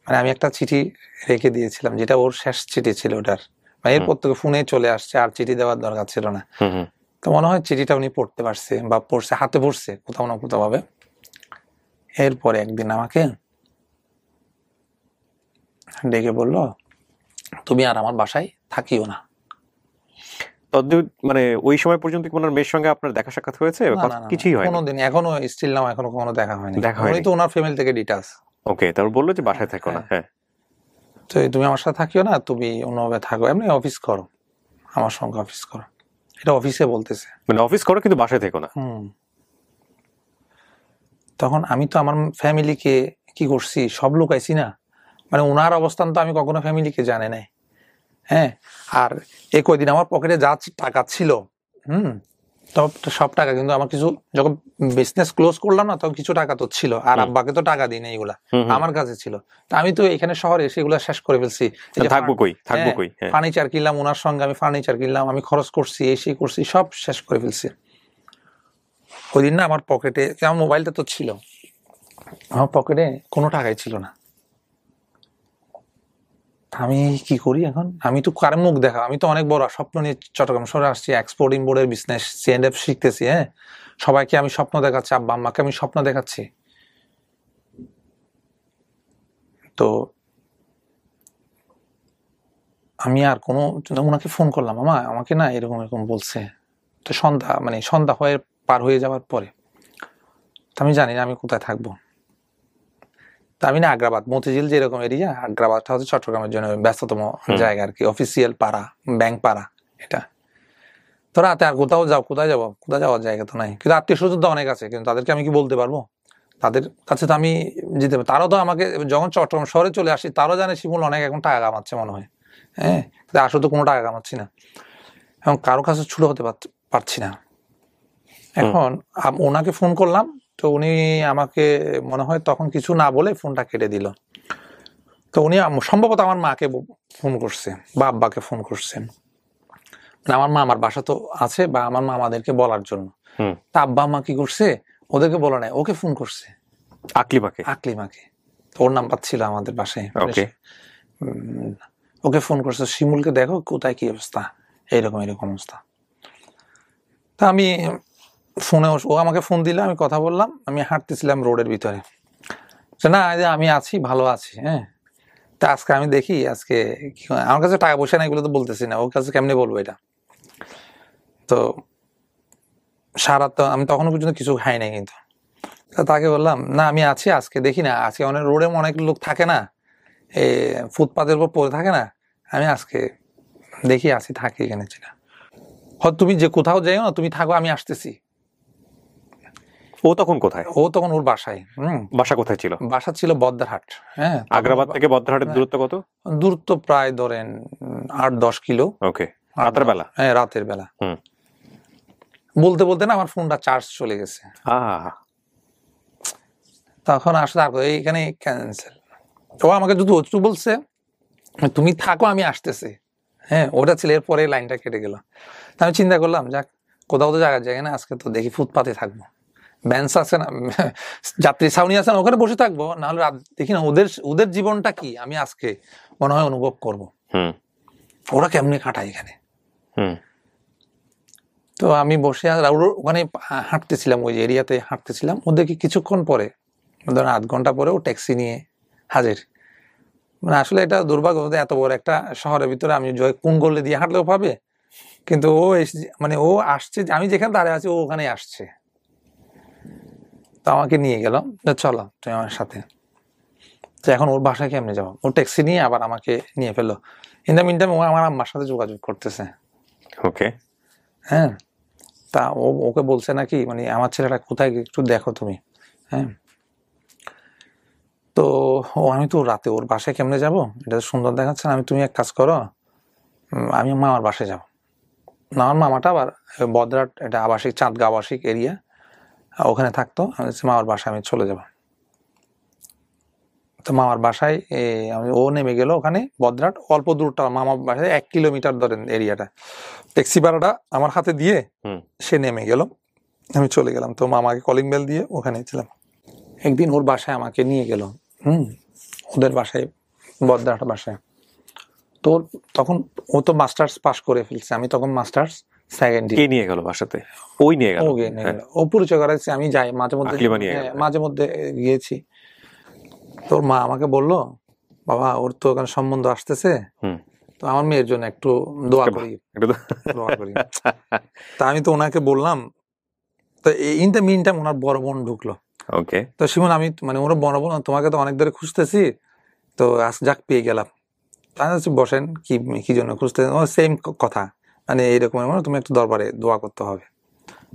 মানে আমি একটা চিঠি রেখে দিয়েছিলাম, যেটা ওর শেষ চিঠি ছিল ওটার। এরপর থেকে ফোনে চলে আসছে, আর চিঠি দেওয়ার দরকার ছিল না। তো মনে হয় চিঠিটা উনি পড়তে পারছে বা পড়ছে, হাতে পড়ছে কোথাও না কোথাও ভাবে। এরপরে একদিন আমাকে ডেকে বললো, তুমি আর আমার বাসায় থাকিও না। মানে ওই সময় পর্যন্ত ওনার মেয়ের সঙ্গে আপনার দেখা সাক্ষাৎ হয়েছে? কিছুই হয়নি কোনোদিন, এখনো স্টিল নাও এখনো কোনো দেখা হয়নি। উনি তো ওনার ফ্যামিলি থেকে ডিটাচ। ওকে, তারপর বললো যে বাসায় থাকো না। হ্যাঁ, তো তুমি আমার সাথে থাকিও না, তুমি অন্যভাবে থাকো, এমনি অফিস করো, আমার সঙ্গে অফিস করো। এটা অফিসে বলতেছে, মানে অফিস করো কিন্তু বাসায় থেকো না। তখন আমি তো আমার ফ্যামিলিকে কি করছি, সব লুকাইছি না, মানে ওনার অবস্থান তো আমি কখনো ফ্যামিলিকে জানে নাই। হ্যাঁ, আর এই কয়দিন আমার পকেটে যা টাকা ছিল, সব টাকা কিন্তু আমার কিছু, যখন বিজনেস ক্লোজ করলাম না, তখন কিছু টাকা তো ছিল, আর আব্বাকে তো টাকা দিই না, এগুলা আমার কাছে ছিল। তা আমি তো এখানে শহরে এসে এগুলা শেষ করে ফেলছি। থাকবো কই। ফার্নিচার কিনলাম ওনার সঙ্গে, আমি ফার্নিচার কিনলাম, আমি খরচ করছি, এসে করছি, সব শেষ করে ফেলছি। ওই দিন না আমার পকেটে, আমার মোবাইলটা তো ছিল, আমার পকেটে কোনো টাকাই ছিল না। আমি কি করি এখন? আমি তো কার মুখ দেখা, আমি তো অনেক বড় স্বপ্ন নিয়ে চট্টগ্রাম শহরে আসছি, এক্সপোর্ট ইম্পোর্টের বিজনেস, C&F শিখতেছি। হ্যাঁ, সবাইকে আমি স্বপ্ন দেখাচ্ছি, আব্বা আম্মাকে আমি স্বপ্ন দেখাচ্ছি। তো আমি আর কোনো, ওনাকে ফোন করলাম, মামা আমাকে না এরকম এরকম বলছে। তো সন্ধ্যা হয়ে পার হয়ে যাওয়ার পরে, তো আমি জানি না আমি কোথায় থাকবো। তা আমি না আগ্রাবাদ, মতিঝিল যেরকম এরিয়া, আগ্রাবাদটা হচ্ছে চট্টগ্রামের জন্য ব্যস্ততম জায়গা আর কি, অফিসিয়াল পাড়া, ব্যাংক পাড়া এটা। তো রাতে আর কোথায় যাওয়ার জায়গা তো নাই, কিন্তু আত্মীয় স্বজন তো অনেক আছে, কিন্তু তাদেরকে আমি কি বলতে পারবো? তাদের কাছে তো আমি যেতে হবে। তারাও তো আমাকে যখন চট্টগ্রাম শহরে চলে আসি তারাও জানে শিমুল অনেক এখন টাকা কামাচ্ছে মনে হয়, হ্যাঁ, আসলে তো কোনো টাকা কামাচ্ছি না, এবং কারো কাছে ছোট হতে পারছি না। এখন ওনাকে ফোন করলাম, তো উনি আমাকে মনে হয় তখন কিছু না বলে ফোনটা কেটে দিল। তো উনি সম্ভবত আমার মাকে ফোন করছে বা আব্বাকে ফোন করছেন, মানে আমার মা আমার বাসা তো আছে, বা আমার মা আমাদেরকে বলার জন্য। তা আব্বা মা কি করছে, ওদেরকে বলা নাই, ওকে ফোন করছে, আকলিমাকে। ওর নাম্বার ছিল আমাদের বাসায়, ওকে ফোন করছে, শিমুলকে দেখো কোথায় কি অবস্থা, এইরকম অবস্থা। তা আমি ফোনে, ও আমাকে ফোন দিলে, আমি কথা বললাম, আমি হাঁটতেছিলাম রোডের ভিতরে, না আমি আছি, ভালো আছি, হ্যাঁ। তা আজকে আমি দেখি, আজকে আমার কাছে টাকা পয়সা নাই এগুলো তো বলতেছি না, ওর কাছে কেমনে বলবো এটা। তো সারা তো আমি তখনও পর্যন্ত কিছু খাই নাই, কিন্তু তাকে বললাম না আমি আছি, আজকে দেখি না, আজকে অনেক রোডে অনেক লোক থাকে না, এই ফুটপাতের উপর পড়ে থাকে না, আমি আজকে দেখি আছি, থাকি এখানে না, হয়তো তুমি যে কোথাও যাইও না, তুমি থাকো, আমি আসতেছি। ও তখন কোথায়? ও তখন ওর বাসায়। বাসা কোথায় ছিল? বাসা ছিল বদ্দারহাট। হ্যাঁ, আগ্রাবাদ থেকে বদ্দারহাটের দূরত্ব কত? দূরত্ব প্রায় ধরেন 8-10 কিলো। ওকে, রাতের বেলা? হ্যাঁ, রাতের বেলা। বলতে বলতে না আমার ফোনটা চার্জ চলে গেছে, তখন আসলে এইখানে ক্যান্সেল। ও আমাকে যদি বলছে তুমি থাকো, আমি আসতেছি, হ্যাঁ, ওটা ছিল। এরপরে লাইনটা কেটে গেল। আমি চিন্তা করলাম, যাক, কোথাও তো জায়গা না, আজকে তো দেখি ফুটপাতে থাকবো, বেঞ্চ আছে না, যাত্রী ছাউনি আছে না, ওখানে বসে থাকবো, নাহলে দেখি না ওদের জীবনটা কি আমি আজকে মনে হয় অনুভব করবো, ওরা কেমনে কাটায় এখানে। তো আমি বসে ওখানে হাঁটতেছিলাম, ওই এরিয়াতে হাঁটতেছিলাম, ওদেরকে কিছুক্ষণ পরে, ধরেন 8 ঘন্টা পরে ও ট্যাক্সি নিয়ে হাজির। মানে আসলে এটা দুর্ভাগ্য, এত বড় একটা শহরের ভিতরে আমি কোন গল্লি দিয়ে হাঁটলেও পাবে, কিন্তু ও আসছে, আমি যেখানে দাঁড়িয়ে আছি ও ওখানে আসছে। তো আমাকে নিয়ে গেল, চলো তুমি আমার সাথে। তো এখন ওর বাসায় কেমনে যাবো, ও ট্যাক্সি নিয়ে আবার আমাকে নিয়ে ফেললো। ইন দ্য মিন টাইম ও আমার আম্মার সাথে যোগাযোগ করতেছে। ওকে, হ্যাঁ, তা ওকে বলছে নাকি, মানে আমার ছেলেটা কোথায়, একটু দেখো তুমি, হ্যাঁ। তো আমি তো রাতে ওর বাসায় কেমনে যাবো, এটা সুন্দর দেখাচ্ছে না, তুমি এক কাজ করো, আমি মামার বাসায় যাবো। আমার মামাটা আবার বদ্রাট, এটা আবাসিক, চাঁদগা আবাসিক এরিয়া, ওখানে থাকতো। মামার বাসায় আমি চলে যাব। তো মামার বাসায় ও নেমে গেল ওখানে বদ্রাট, অল্প দূরটা মামার বাসায়, 1 কিলোমিটার ধরেন এরিয়াটা। ট্যাক্সি ভাড়াটা আমার হাতে দিয়ে সে নেমে গেল, আমি চলে গেলাম। তো মামাকে কলিং বেল দিয়ে ওখানে ছিলাম। একদিন ওর বাসায় আমাকে নিয়ে গেল, ওদের বাসায়, বদ্রাট বাসায়। তো তখন ও তো মাস্টার্স পাস করে ফেলছে, আমি তখন মাস্টার্স সেকেন্ড ইয়ার। কে নিয়ে গেল বাসাতে? ওই নিয়ে গেল, ও পরিচয় করাইছে, আমি যাই মাঝে মধ্যে গিয়েছি। তোর মা আমাকে বললো, বাবা ওর তো ওখানে সম্বন্ধ আসতেছে, তো আমার মেয়ের জন্য একটু দোয়া করি। তা আমি তো ওনাকে বললাম। তো ইন দ্য মিন টাইম ওনার বড় বোন ঢুকলো। ওকে, তো শিমুল, আমি মানে ওর বড় বোন, তোমাকে তো অনেক ধরে খুঁজতেছি, তো যাক পেয়ে গেলাম। তাই বসেন, কি জন্য খুঁজতেছেন? সেম কথা, মানে এইরকম, তুমি একটু দরবারে দোয়া করতে হবে।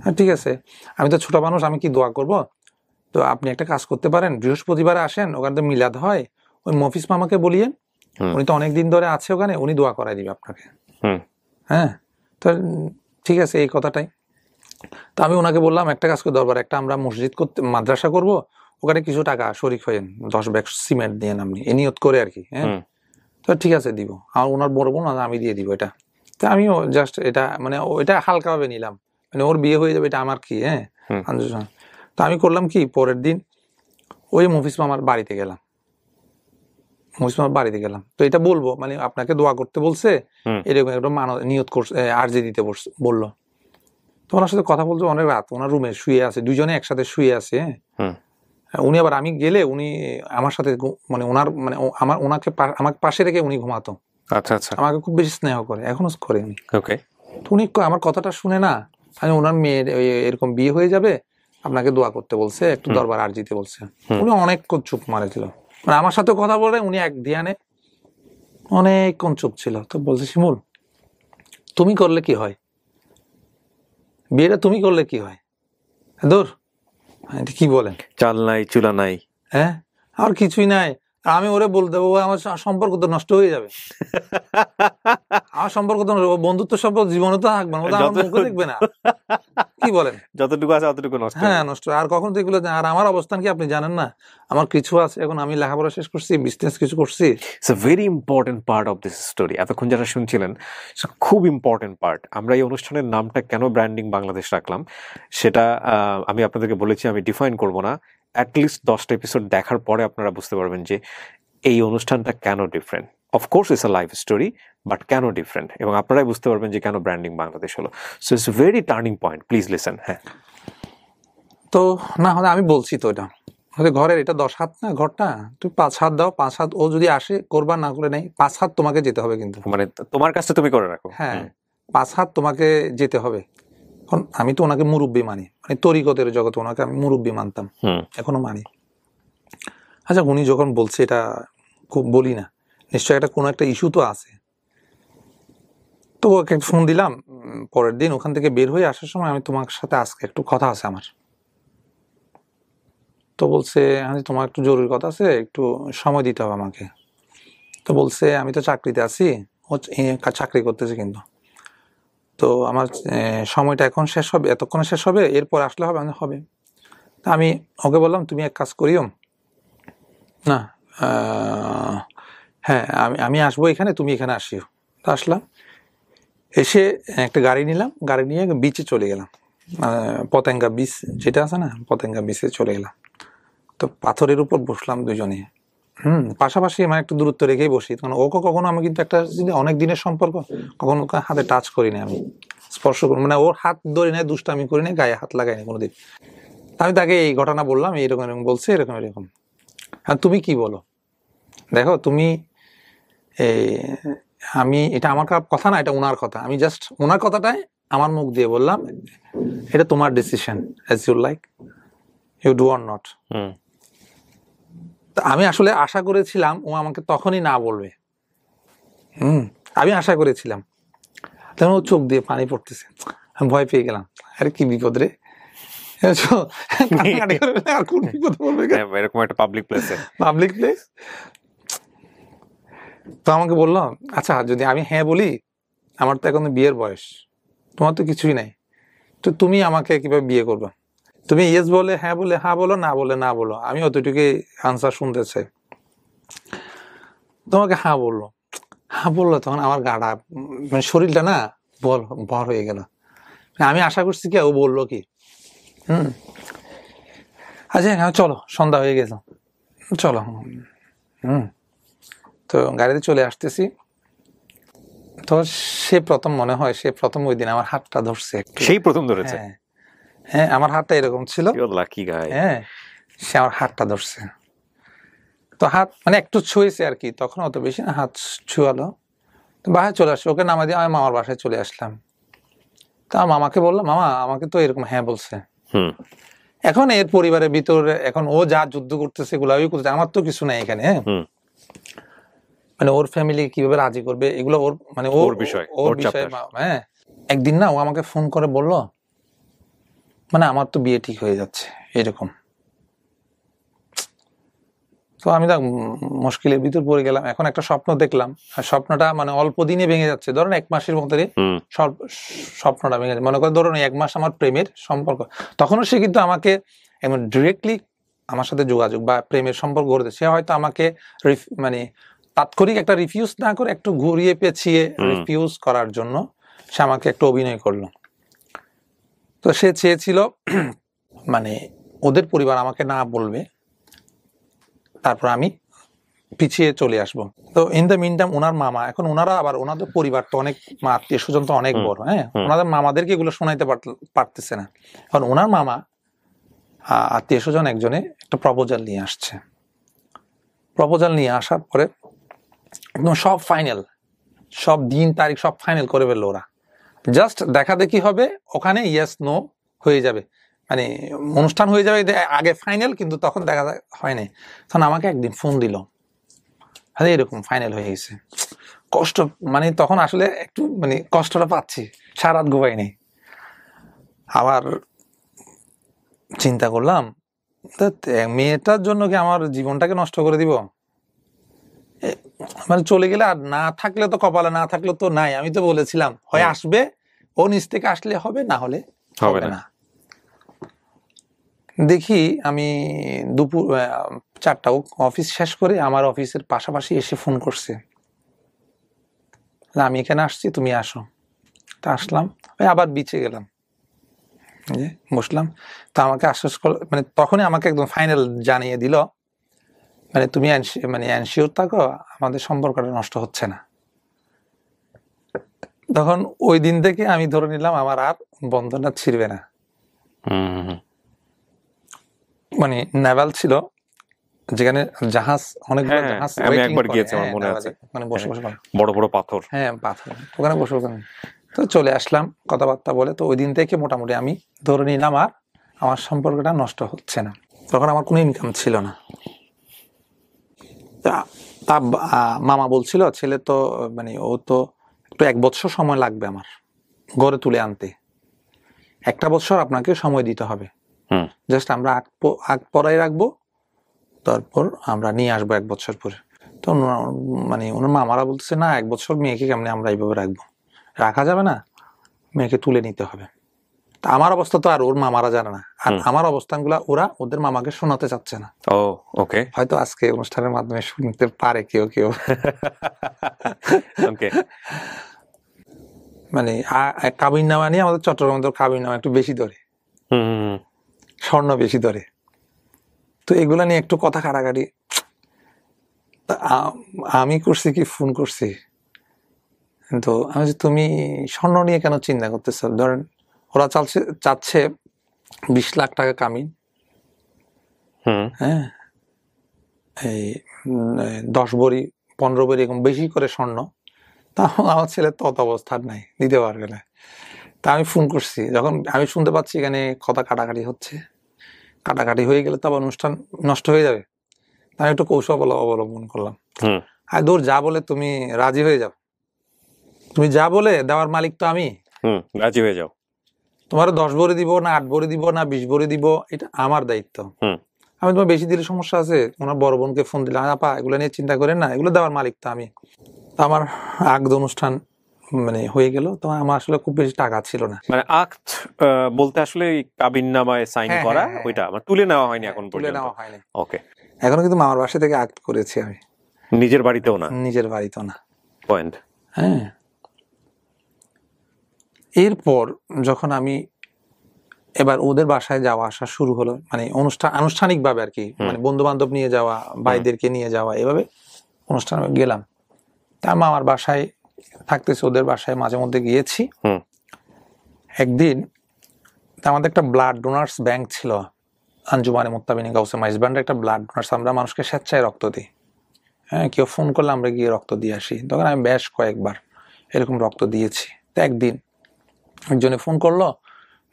হ্যাঁ, ঠিক আছে, আমি তো ছোট মানুষ, আমি কি দোয়া করব? তো আপনি একটা কাজ করতে পারেন, বৃহস্পতিবারে আসেন, ওখানে তো মিলাদ হয়, ওই মফিস মামাকে বলিয়েন, উনি তো অনেকদিন ধরে আছে ওখানে, উনি দোয়া করাই দিবে আপনাকে। হ্যাঁ, তো ঠিক আছে, এই কথাটাই। তো আমি ওনাকে বললাম, একটা কাজ করে দরবার, একটা আমরা মসজিদ করতে, মাদ্রাসা করব, ওখানে কিছু টাকা শরিক হয়েন, 10 ব্যাগ সিমেন্ট দিয়ে আপনি নিয়ত করে আর কি। হ্যাঁ, তো ঠিক আছে দিব, আর ওনার বড় বোন আমি দিয়ে দিব এটা। তো আমিও জাস্ট এটা, মানে এটা হালকাভাবে নিলাম, মানে ওর বিয়ে হয়ে যাবে, এটা আমার কি। হ্যাঁ, তো আমি করলাম কি, পরের দিন ওই মফিস মামার বাড়িতে গেলাম, তো এটা বলবো, মানে আপনাকে দোয়া করতে বলছে, এরকম একটা নিয়ত করছে, আরজি দিতে বললো। তো ওনার সাথে কথা বলতে অনেক রাত, ওনার রুমে শুয়ে আছে, দুইজনে একসাথে শুয়ে আছে। হ্যাঁ, উনি আবার, আমি গেলে উনি আমার সাথে, মানে ওনার, মানে ওনাকে আমাকে পাশে রেখে উনি ঘুমাতো। আচ্ছা আচ্ছা, আমাকে খুব বেশি স্নেহ করে, এখনো করে উনি। ওকে, তো উনি আমার কথাটা শুনে না, আমি ওনার মেয়ের এরকম বিয়ে হয়ে যাবে, আপনাকে দোয়া করতে বলছে, একটু দরবার আরজিতে বলছে। উনি অনেকক্ষণ চুপ মারেছিল, মানে আমার সাথে কথা বলে উনি এক ধ্যানে অনেকক্ষণ চুপ ছিল। তো বলছে, শিমুল, তুমি করলে কি হয়, বিয়েটা তুমি করলে কি হয়, দূর, কি বলেন, চাল নাই চুলা নাই। হ্যাঁ, আমার কিছুই নাই, আমি ওরে বলতে দেবো আমার সম্পর্ক তো নষ্ট হয়ে যাবে, আমার সম্পর্ক তো বন্ধুত্ব সম্পর্ক জীবনে তো থাকবে না, ও তো আমার মুখে দেখবে না, কি বলেন? যতটুকু আছে অতটুকু নষ্ট হ্যাঁ নষ্ট, আর কখন তো এগুলো, আর আমার অবস্থান কি আপনি জানেন না? আমার কিছু আছে, এখন আমি লেখাপড়া শেষ করছি, বিজনেস কিছু করছি। It's a very important part of this story. এতক্ষণ যারা শুনছিলেন, খুব ইম্পর্টেন্ট পার্ট। আমরা এই অনুষ্ঠানের নামটা কেন ব্র্যান্ডিং বাংলাদেশ রাখলাম সেটা আমি আপনাদেরকে বলেছি, আমি ডিফাইন করব না। অ্যাটলিস্ট 10টা এপিসোড দেখার পরে আপনারা বুঝতে পারবেন যে এই অনুষ্ঠানটা কেন different. Of course it's a life story, but কেন ডিফারেন্ট, এবং আপনারাই বুঝতে পারবেন যে কেন ব্র্যান্ডিং বাংলাদেশ হলো। So it's very turning point, please listen. হ্যাঁ, তো না হলে আমি বলছি তো এটা ঘরের, এটা 10 হাত না ঘরটা, তুমি 5 হাত দাও, 5 হাত ও যদি আসে করবা, না করে নেই, 5 হাত তোমাকে যেতে হবে কিন্তু, মানে তোমার কাছে তুমি করে রাখো। হ্যাঁ 5 হাত তোমাকে যেতে হবে। এখন আমি তো ওনাকে মুরব্বী মানি, মানে তরিকতের জগতে ওনাকে আমি মুরব্বী মানতাম, এখনো মানি। আচ্ছা উনি যখন বলছে এটা খুব বলি না, নিশ্চয়ই একটা কোনো একটা ইস্যু তো আছে। তো ওকে ফোন দিলাম পরের দিন, ওখান থেকে বের হয়ে আসার সময়, আমি তোমার সাথে আজকে একটু কথা আছে আমার। তো বলছে হ্যাঁ তোমার একটু জরুরি কথা আছে, একটু সময় দিতে হবে আমাকে। তো বলছে আমি তো চাকরিতে আছি, ও চাকরি করতেছে কিন্তু, তো আমার সময়টা এখন শেষ হবে, এতক্ষণে শেষ হবে, এরপর আসলে হবে? হবে। তা আমি ওকে বললাম তুমি এক কাজ করিও না, হ্যাঁ আমি আসবো এখানে, তুমি এখানে আসিও। তো আসলাম, এসে একটা গাড়ি নিলাম, গাড়ি নিয়ে বিচে চলে গেলাম, পতেঙ্গা বিচ যেটা আছে না, পতেঙ্গা বিচে চলে গেলাম। তো পাথরের উপর বসলাম দুজনে, পাশাপাশি মানে একটু দূরত্ব রেখেই বসি, কারণ ওকে কখনো আমি কিন্তু একটা অনেক দিনের সম্পর্ক, কখনো ওকে হাতে টাচ করি না, আমি স্পর্শ করি, মানে ওর হাত ধরি না, দুষ্টামি করি না, গায়ে হাত লাগাই না কোনোদিন। আমি তাকে এই ঘটনা বললাম, এরকম এরকম বলছে, এরকম এরকম। আর তুমি কি বলো? দেখো তুমি আমি, এটা আমার কথা না, এটা ওনার কথা, আমি জাস্ট ওনার কথাটাই আমার মুখ দিয়ে বললাম, এটা তোমার decision, as you like, you do or not. আমি আসলে আশা করেছিলাম ও আমাকে তখনই না বলবে, আমি আশা করেছিলাম। তখন ও চোখ দিয়ে পানি পড়তেছে, আমি ভয় পেয়ে গেলাম, আরে কি বিপদ রে, এরকম একটা পাবলিক প্লেসে, পাবলিক প্লেস। তো আমাকে বললাম আচ্ছা যদি আমি হ্যাঁ বলি, আমার তো এখন বিয়ের বয়স, তোমার তো কিছুই নাই, তো তুমি আমাকে কিভাবে বিয়ে করবে? তুমি ইয়েস বলে হ্যাঁ বলে হ্যাঁ বলো, না বলে না বলো, আমি অতটুকুই আনসার শুনতে চাই। তোমাকে হ্যাঁ বললো, হ্যাঁ বললো, তখন আমার গাটা মানে শরীরটা না ভর হয়ে গেল। আমি আশা করছি কি ও বললো কি, আচ্ছা চলো, সন্ধ্যা হয়ে গেছে, চলো। তো গাড়িতে চলে আসতেছি, তো সে প্রথম, মনে হয় সে প্রথম ওই দিন আমার হাতটা ধরছে, সেই প্রথম ধরেছে। হ্যাঁ আমার হাতটা এরকম ছিল, হ্যাঁ সে আমার হাতটা ধরছে, তো হাত মানে একটু ছুঁয়েছে আর কি, তখন অত বেশি না, হাত ছুঁয়ালো। তো বাসায় চলে আসছে, ওকে নামা দিয়ে আমি মামার বাসায় চলে আসলাম। তা মামাকে বললাম মামা আমাকে তো এরকম হ্যাঁ বলছে। এখন এর পরিবারের ভিতরে এখন ও যা যুদ্ধ করতেছে এগুলো ওই করতেছে, আমার তো কিছু নাই এখানে, মানে ওর ফ্যামিলি কিভাবে রাজি করবে এগুলো ওর, মানে ওর বিষয়, হ্যাঁ। একদিন না ও আমাকে ফোন করে বলল, মানে আমার তো বিয়ে ঠিক হয়ে যাচ্ছে এরকম। তো আমি তো মুশকিলের ভিতর পড়ে গেলাম, এখন একটা স্বপ্ন দেখলাম, আর স্বপ্নটা মানে অল্প দিনে ভেঙে যাচ্ছে, ধরুন 1 মাসের মধ্যে স্বপ্নটা ভেঙে যাচ্ছে। মনে করে ধরুন 1 মাস আমার প্রেমের সম্পর্ক, তখনও সে কিন্তু আমাকে ডিরেক্টলি আমার সাথে যোগাযোগ বা প্রেমের সম্পর্ক গড়ে, সে হয়তো আমাকে মানে তাৎক্ষণিক একটা রিফিউজ না করে একটু ঘুরিয়ে পেঁচিয়ে রিফিউজ করার জন্য সে আমাকে একটু অভিনয় করলো। তো সে চেয়েছিল মানে ওদের পরিবার আমাকে না বলবে, তারপর আমি পিছিয়ে চলে আসব। তো ইন দ্য মিন টাইম ওনার মামা, এখন ওনারা আবার ওনাদের পরিবার তো অনেক, আত্মীয় স্বজন তো অনেক বড়, হ্যাঁ ওনাদের মামাদেরকে এগুলো শোনাইতে পারতেছে না। কারণ ওনার মামা আত্মীয় স্বজন একজনে একটা প্রপোজাল নিয়ে আসছে, প্রপোজাল নিয়ে আসার পরে একদম সব ফাইনাল, সব দিন তারিখ সব ফাইনাল করে ফেললো ওরা, জাস্ট দেখা দেখি হবে ওখানে, ইয়েস নো হয়ে যাবে, মানে অনুষ্ঠান হয়ে যাবে আগে ফাইনাল, কিন্তু তখন দেখা হয় নাই। তখন আমাকে একদিন ফোন দিল, আরে এরকম ফাইনাল হয়ে গেছে, কষ্ট, মানে তখন আসলে একটু মানে কষ্টটা পাচ্ছি, সারা রাত ঘুমাই নেই। আবার চিন্তা করলাম মেয়েটার জন্য কি আমার জীবনটাকে নষ্ট করে দিব? মানে চলে গেলে আর না থাকলে তো কপালে, না থাকলে তো নাই। আমি তো বলেছিলাম হয় আসবে, ও নিজ থেকে আসলে হবে, না হলে হবে না। দেখি আমি দুপুর 4টা অফিস শেষ করে আমার অফিসের পাশাপাশি এসে ফোন করছে, আমি এখানে আসছি, তুমি আসো। তা আসলাম, আবার বিচে গেলাম, বসলাম। তো আমাকে আশ্বাস করলো, মানে তখনই আমাকে একদম ফাইনাল জানিয়ে দিল, মানে তুমি মানে এনশিওর থাকো আমাদের সম্পর্কটা নষ্ট হচ্ছে না। তখন ওই দিন থেকে আমি ধরে নিলাম আমার আর বন্ধনটা ছিঁড়বে না। মানে নেভাল ছিল, যেখানে জাহাজ, অনেকগুলো জাহাজ আমি একবার গিয়েছি, আমার মনে আছে, মানে বসে বসে বড় বড় পাথর, পাথর, ওখানে বসে বসে। তো চলে আসলাম কথাবার্তা বলে। তো ওই দিন থেকে মোটামুটি আমি ধরে নিলাম আর আমার সম্পর্কটা নষ্ট হচ্ছে না। তখন আমার কোনো ইনকাম ছিল না। তা মামা বলছিল, ছেলে তো মানে ও তো একটু 1 বছর সময় লাগবে আমার ঘরে তুলে আনতে, 1টা বছর আপনাকে সময় দিতে হবে, জাস্ট আমরা আগ পড়াই রাখবো, তারপর আমরা নিয়ে আসবো 1 বছর পরে। তো মানে ওনার মামারা বলতেছে, না 1 বছর মেয়েকে কেমনে আমরা এইভাবে রাখবো, রাখা যাবে না, মেয়েকে তুলে নিতে হবে। তা আমার অবস্থা তো আর ওর মামারা জানে না, আর আমার অবস্থানগুলা ওরা ওদের মামাকে শোনাতে চাচ্ছে না। ওকে, হয়তো আজকে অনুষ্ঠানের মাধ্যমে শুনতে পারে কেউ কেউ। মানে কাবিন নামা নিয়ে আমাদের চট্টগ্রামে কাবিন নামা একটু বেশি ধরে, স্বর্ণ বেশি ধরে। তো এগুলা নিয়ে একটু কথা কাটাকাটি। আমি করছি কি, ফোন করছি, তো আমি যে তুমি স্বর্ণ নিয়ে কেন চিন্তা করতেছো? ধরেন ওরা চাচ্ছে 20 লাখ টাকা কামিন, হ্যাঁ, এই 10 ভরি 15 ভরি এরকম বেশি করে স্বর্ণ। তা আমার ছেলে তত অবস্থার নাই, দিতে পারবে না। তা আমি ফোন করছি, যখন আমি শুনতে পাচ্ছি এখানে কথা কাটাকাটি হচ্ছে, কাটাকাটি হয়ে গেলে তো আবার অনুষ্ঠান নষ্ট হয়ে যাবে। আমি একটু কৌশল অবলম্বন করলাম, আর দূর, যা বলে তুমি রাজি হয়ে যাও, তুমি যা বলে দেওয়ার মালিক তো আমি, রাজি হয়ে যাও। তোমার 10 ভরি দিব না 8 ভরি দিব না 20 ভরি দিব, এটা আমার দায়িত্ব। আমি তোমার বেশি দিলে সমস্যা আছে, ওনার বড় বোনকে ফোন দিলাম, আপা এগুলো নিয়ে চিন্তা করেন না, এগুলো দেওয়ার মালিক তো আমি। আমার আগদ অনুষ্ঠান মানে হয়ে গেল। তো আমার আসলে খুব বেশি টাকা ছিল না। মানে আক্ত বলতে আসলে কাবিননামায় সাইন করা, ওইটা আমার তুলে নেওয়া হয়নি এখন পর্যন্ত। তুলে নেওয়া হয়নি। ওকে, এখনো কিন্তু মামার বাসা থেকে আক্ত করেছি আমি, নিজের বাড়িতেও না। নিজের বাড়িতেও না। পয়েন্ট। হ্যাঁ, এরপর যখন আমি এবার ওদের বাসায় যাওয়া আসা শুরু হলো, মানে আনুষ্ঠানিক ভাবে আর কি, মানে বন্ধু বান্ধব নিয়ে যাওয়া, ভাইদেরকে নিয়ে যাওয়া, এভাবে অনুষ্ঠানে গেলাম। তা মামার বাসায় থাকতেছি, ওদের বাসায় মাঝে মধ্যে গিয়েছি। একদিন আমাদের একটা ব্লাড ডোনার্স ব্যাংক ছিল, আঞ্জুমানে মুত্তাবিনী গাউসে মাইজ ব্যান্ড, একটা ব্লাড ডোনার্স, আমরা মানুষকে স্বেচ্ছায় রক্ত দিই। হ্যাঁ, কেউ ফোন করলে আমরা গিয়ে রক্ত দিয়ে আসি। তখন আমি বেশ কয়েকবার এরকম রক্ত দিয়েছি। তো একদিন একজনে ফোন করলো,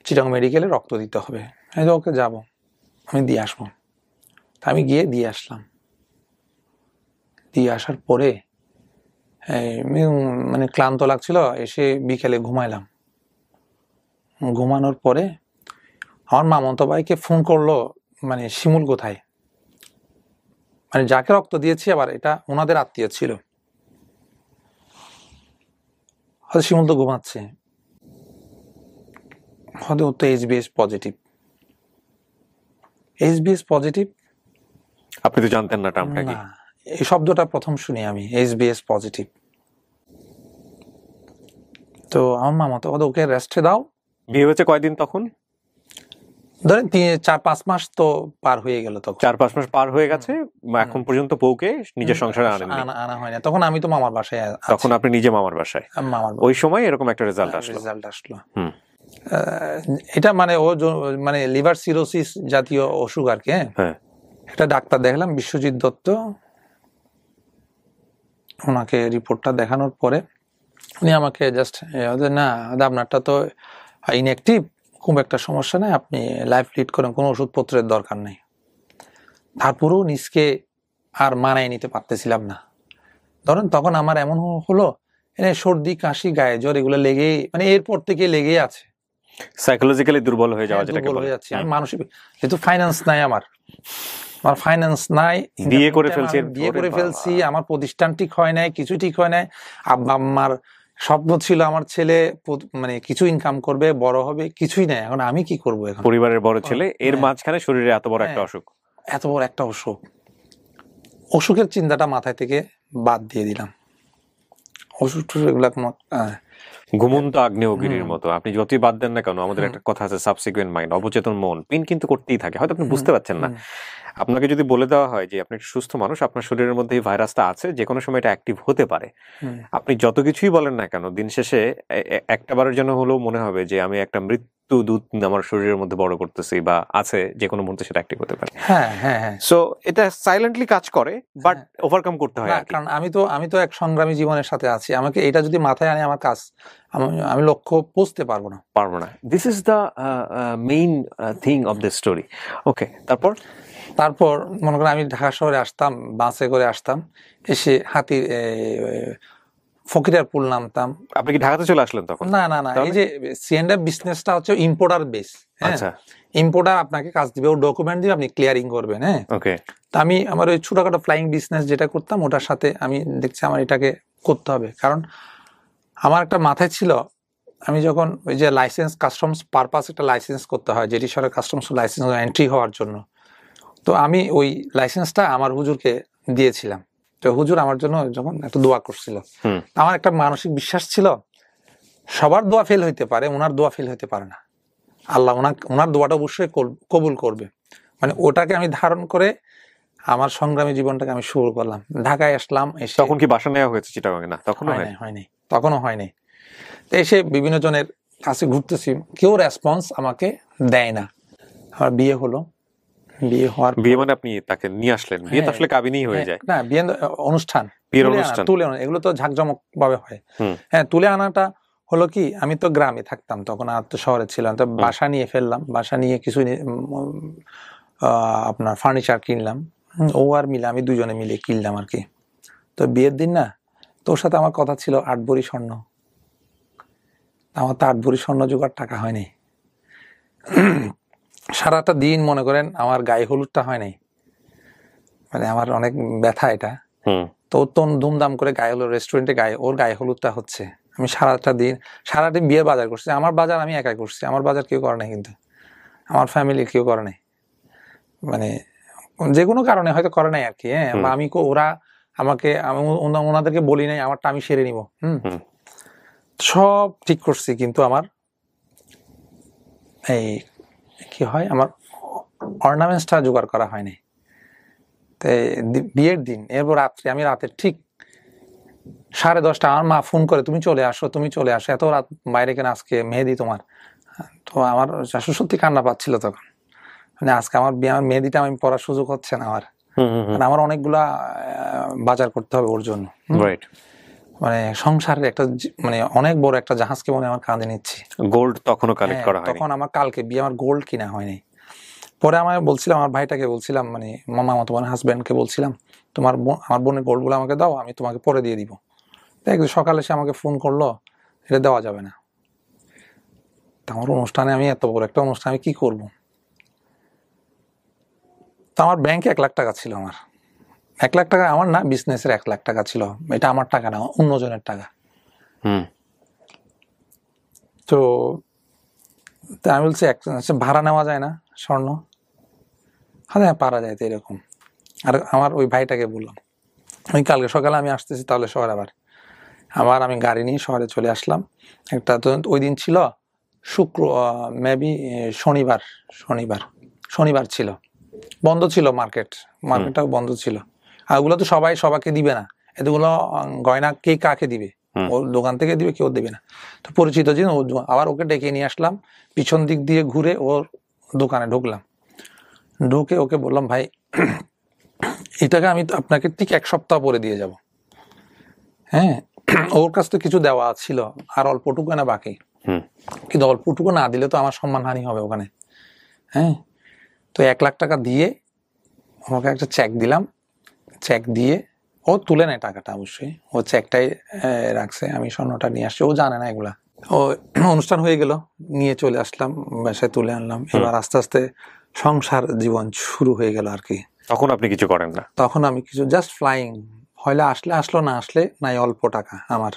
চিটাং মেডিকেলে রক্ত দিতে হবে। আমি তো ওকে যাবো, আমি দিয়ে আসবো। তা আমি গিয়ে দিয়ে আসলাম। দিয়ে আসার পরে মানে ক্লান্ত লাগছিল, এসে বিকেলে ঘুমাইলাম। ঘুমানোর পরে আমার মামন্ত ভাইকে ফোন করলো, মানে শিমুল কোথায়, মানে যাকে রক্ত দিয়েছি আবার এটা ওনাদের আত্মীয় ছিল। হয়তো শিমুল তো ঘুমাচ্ছে, হয়তো ও তো এইচবিএস পজিটিভ। এইচবিএস পজিটিভ আপনি তো জানতেন না টার্মটা কি? এই শব্দটা প্রথম শুনি আমি, এইচবিএস পজিটিভ। তো আমার মামা তো ওকে রেস্টে দাও। বিয়ে হয়েছে কয়দিন তখন? ধরেন 4-5 মাস তো পার হয়ে গেল। তখন 4-5 মাস পার হয়ে গেছে, এখন পর্যন্ত বউকে নিজের সংসারে আনা হয় না। তখন আমি তো মামার বাসায়, তখন আপনি নিজে মামার বাসায়। ওই সময় এরকম একটা রেজাল্ট আসলো। এটা মানে ও মানে লিভার সিরোসিস জাতীয় অসুখ আর কি। হ্যাঁ, একটা ডাক্তার দেখলাম, বিশ্বজিৎ দত্ত, ওনাকে রিপোর্টটা দেখানোর পরে উনি আমাকে জাস্ট, না আপনারটা তো ইনঅ্যাক্টিভ, খুব একটা সমস্যা নেই, আপনি লাইফ লিড করেন, কোনো ওষুধপত্রের দরকার নেই। তারপরেও নিজকে আর মানায় নিতে পারতেছিলাম না। ধরেন তখন আমার এমন হলো, সর্দি কাশি গায়ে জ্বর এগুলো লেগেই, মানে এরপর থেকে লেগেই আছে। সাইকোলজিক্যালি দুর্বল হয়ে যাওয়া, যেটাকে দুর্বল বলে। হয়ে যাচ্ছি আমি মানসিক, যেহেতু ফাইন্যান্স নাই আমার ফাইন্যান্স নাই, বিয়ে করে ফেলছি, বিয়ে করে ফেলছি, আমার প্রতিষ্ঠান ঠিক হয় নাই, কিছু ঠিক হয় নাই। আব্বা আম্মার স্বপ্ন ছিল আমার ছেলে মানে কিছু ইনকাম করবে, বড় হবে, কিছুই নাই। এখন আমি কি করব? এখন পরিবারের বড় ছেলে, এর মাঝখানে শরীরে এত বড় একটা অসুখ, এত বড় একটা অসুখ। অসুখের চিন্তাটা মাথায় থেকে বাদ দিয়ে দিলাম। অসুখ এগুলা ঘুমন্ত আগ্নেয়গিরির মতো। আপনি যতই বাদ দেন না কেন, আমাদের একটা কথা আছে সাবসিকুয়েন্ট মাইন্ড, অবচেতন মন পিন কিন্তু করতেই থাকে। হয়তো আপনি বুঝতে পারছেন না। আপনাকে যদি বলে দেওয়া হয় যে আপনি একটা সুস্থ মানুষ, আপনার শরীরের মধ্যে এই ভাইরাসটা আছে, যে কোনো সময় এটা অ্যাক্টিভ হতে পারে, আপনি যত কিছুই বলেন না কেন, দিন শেষে একটা বারের জন্য হলেও মনে হবে যে আমি একটা মৃত্যু দূত আমার শরীরের মধ্যে বড় করতেছি, বা আছে, যে কোনো মুহূর্তে সেটা অ্যাক্টিভ হতে পারে। সো এটা সাইলেন্টলি কাজ করে, বাট ওভারকাম করতে হয়। কারণ আমি তো এক সংগ্রামী জীবনের সাথে আছি। আমাকে এটা যদি মাথায় আনে, আমার কাজ, আমি লক্ষ্য পৌঁছতে পারবো না। This is the main thing of the story. Okay, তারপর মনে করেন আমি ঢাকা শহরে আসতাম, বাসে করে আসতাম, এসে হাতির ফকিরারপুল নামতাম। আপনি কি ঢাকাতে চলে আসলেন তখন? না, এই যে সিএনএফ বিজনেসটা হচ্ছে ইম্পোর্টার বেস। আচ্ছা, ইম্পোর্টার আপনাকে কাজ দিবে, ও ডকুমেন্ট দিবে, আপনি ক্লিয়ারিং করবেন। হ্যাঁ, ওকে। তা আমি আমার ওই ছোটখাটো ফ্লাইং বিজনেস যেটা করতাম, ওটার সাথে আমি দেখছি আমার এটাকে করতে হবে। কারণ আমার একটা মাথায় ছিল, আমি যখন ওই যে লাইসেন্স, কাস্টমস পারপাস একটা লাইসেন্স করতে হয়, যেটি সরকার কাস্টমস লাইসেন্স এন্ট্রি হওয়ার জন্য, তো আমি ওই লাইসেন্সটা আমার হুজুরকে দিয়েছিলাম। তো হুজুর আমার জন্য যখন একটু দোয়া করছিল, আমার একটা মানসিক বিশ্বাস ছিল, সবার দোয়া ফেল হইতে পারে, ওনার দোয়া ফেল হইতে পারে না। আল্লাহ ওনার দোয়াটা অবশ্যই কবুল করবে। মানে ওটাকে আমি ধারণ করে আমার সংগ্রামী জীবনটাকে আমি শুরু করলাম। ঢাকায় আসলাম, এসে তখন কি বাসা নেওয়া হয়েছে চিটাগাং? না, তখনও হয়নি। তখনও হয়নি। তো এসে বিভিন্ন জনের কাছে ঘুরতেছি, কেউ রেসপন্স আমাকে দেয় না। আমার বিয়ে হলো। বিয়ে মানে আপনি তাকে নিয়ে আসলেন? বিয়ে তো আসলে কাবিনেই হয়ে যায়। না, বিয়ে অনুষ্ঠান, তুলে আনা, এগুলো তো ঝাঁকজমক ভাবে হয়। হ্যাঁ, তুলে আনাটা হলো কি, আমি তো গ্রামে থাকতাম তখন, আর তো শহরে ছিলাম। তো বাসা নিয়ে ফেললাম, বাসা নিয়ে কিছু আপনার ফার্নিচার কিনলাম, ও আর মিলে, আমি দুজনে মিলে কিনলাম আর কি। তো বিয়ের দিন না, তোর সাথে আমার কথা ছিল 8 ভরি স্বর্ণ। আমার তো 8 ভরি স্বর্ণ জোগাড় টাকা হয়নি। সারাটা দিন মনে করেন আমার গায়ে হলুদটা হয় নাই, মানে আমার অনেক ব্যথা এটা। তো ধুমধাম করে গায়ে হলুদ, রেস্টুরেন্টে ওর গায়ে হলুদটা হচ্ছে। আমি সারাদিন বিয়ের বাজার করছি। আমার বাজার আমি একাই করছি, আমার বাজার কেউ করে নাই, কিন্তু আমার ফ্যামিলি কেউ করে নাই, মানে যে কোনো কারণে হয়তো করে নাই আর কি। হ্যাঁ, বা ওরা আমাকে, ওনাদেরকে বলি নাই, আমারটা আমি সেরে নিব। সব ঠিক করছি, কিন্তু আমার এই কি হয়, আমার অর্নামেন্টসটা জোগাড় করা হয়নি। বিয়ের দিন, এরপর আমি রাতের ঠিক 10:30 আমার মা ফোন করে, তুমি চলে আসো, এত রাত বাইরে কেন, আজকে মেহেদি তোমার। তো আমার শাশু সত্যি কান্না পাচ্ছিল তখন, মানে আজকে আমার মেহেদিটা আমি পড়ার সুযোগ হচ্ছে না আমার, আমার অনেকগুলা বাজার করতে হবে ওর জন্য। মানে সংসারের একটা, মানে অনেক বড় একটা জাহাজকে মনে আমার কাঁধে নিচ্ছি। গোল্ড তখনও কালেক্ট করা হয়নি। তখন আমার কালকে বিয়ে, আমার গোল্ড কিনা হয়নি। পরে আমি বলছিলাম, আমার ভাইটাকে বলছিলাম, মানে মামাতো বোন হাজবেন্ডকে বলছিলাম, আমার বোনের গোল্ডগুলো আমাকে দাও, আমি তোমাকে পরে দিয়ে দিব। সকালে সে আমাকে ফোন করলো, এটা দেওয়া যাবে না। আমার অনুষ্ঠানে, আমি এত বড় একটা অনুষ্ঠানে আমি কি করব? তো আমার ব্যাংকে 1 লাখ টাকা ছিল। আমার 1 লাখ টাকা আমার না, বিজনেসের 1 লাখ টাকা ছিল। এটা আমার টাকা না, অন্যজনের টাকা। তো আমি বলছি, ভাড়া নেওয়া যায় না স্বর্ণ? হ্যাঁ, পারা যায় তো এরকম। আর আমার ওই ভাইটাকে বললাম, আমি কালকে সকালে আমি আসতেছি তাহলে শহরে। আমি গাড়ি নিয়ে শহরে চলে আসলাম। একটা তো ওই দিন ছিল মেবি শনিবার ছিল, বন্ধ ছিল মার্কেটটাও বন্ধ ছিল। আর ওগুলো তো সবাই সবাইকে দিবে না, এতগুলো গয়না কে কাকে দিবে? ওর দোকান থেকে দিবে, কেউ দেবে না। তো পরিচিত জিনিস, আবার ওকে ডেকে নিয়ে আসলাম, পিছন দিক দিয়ে ঘুরে ওর দোকানে ঢুকলাম। ঢুকে ওকে বললাম, ভাই এটাকে আমি আপনাকে ঠিক 1 সপ্তাহ পরে দিয়ে যাব। হ্যাঁ, ওর কাছ থেকে কিছু দেওয়া ছিল, আর অল্পটুকু না বাকি, কিন্তু অল্পটুকু না দিলে তো আমার সম্মানহানি হবে ওখানে। হ্যাঁ, তো 1 লাখ টাকা দিয়ে আমাকে একটা চেক দিলাম। চেক দিয়ে ও তুলে নেয় টাকাটা, অবশ্যই ও চেকটাই রাখছে, আমি স্বর্ণটা নিয়ে আসছি। ও জানে না এগুলা, ও অনুষ্ঠান হয়ে গেল, নিয়ে চলে আসলাম, বাসায় তুলে আনলাম। এবার আস্তে আস্তে সংসার জীবন শুরু হয়ে গেল আর কি। তখন আপনি কিছু করেন না? তখন আমি কিছু জাস্ট ফ্লাইং, হয়তো আসলে আসলো, না আসলে নাই, অল্প টাকা আমার।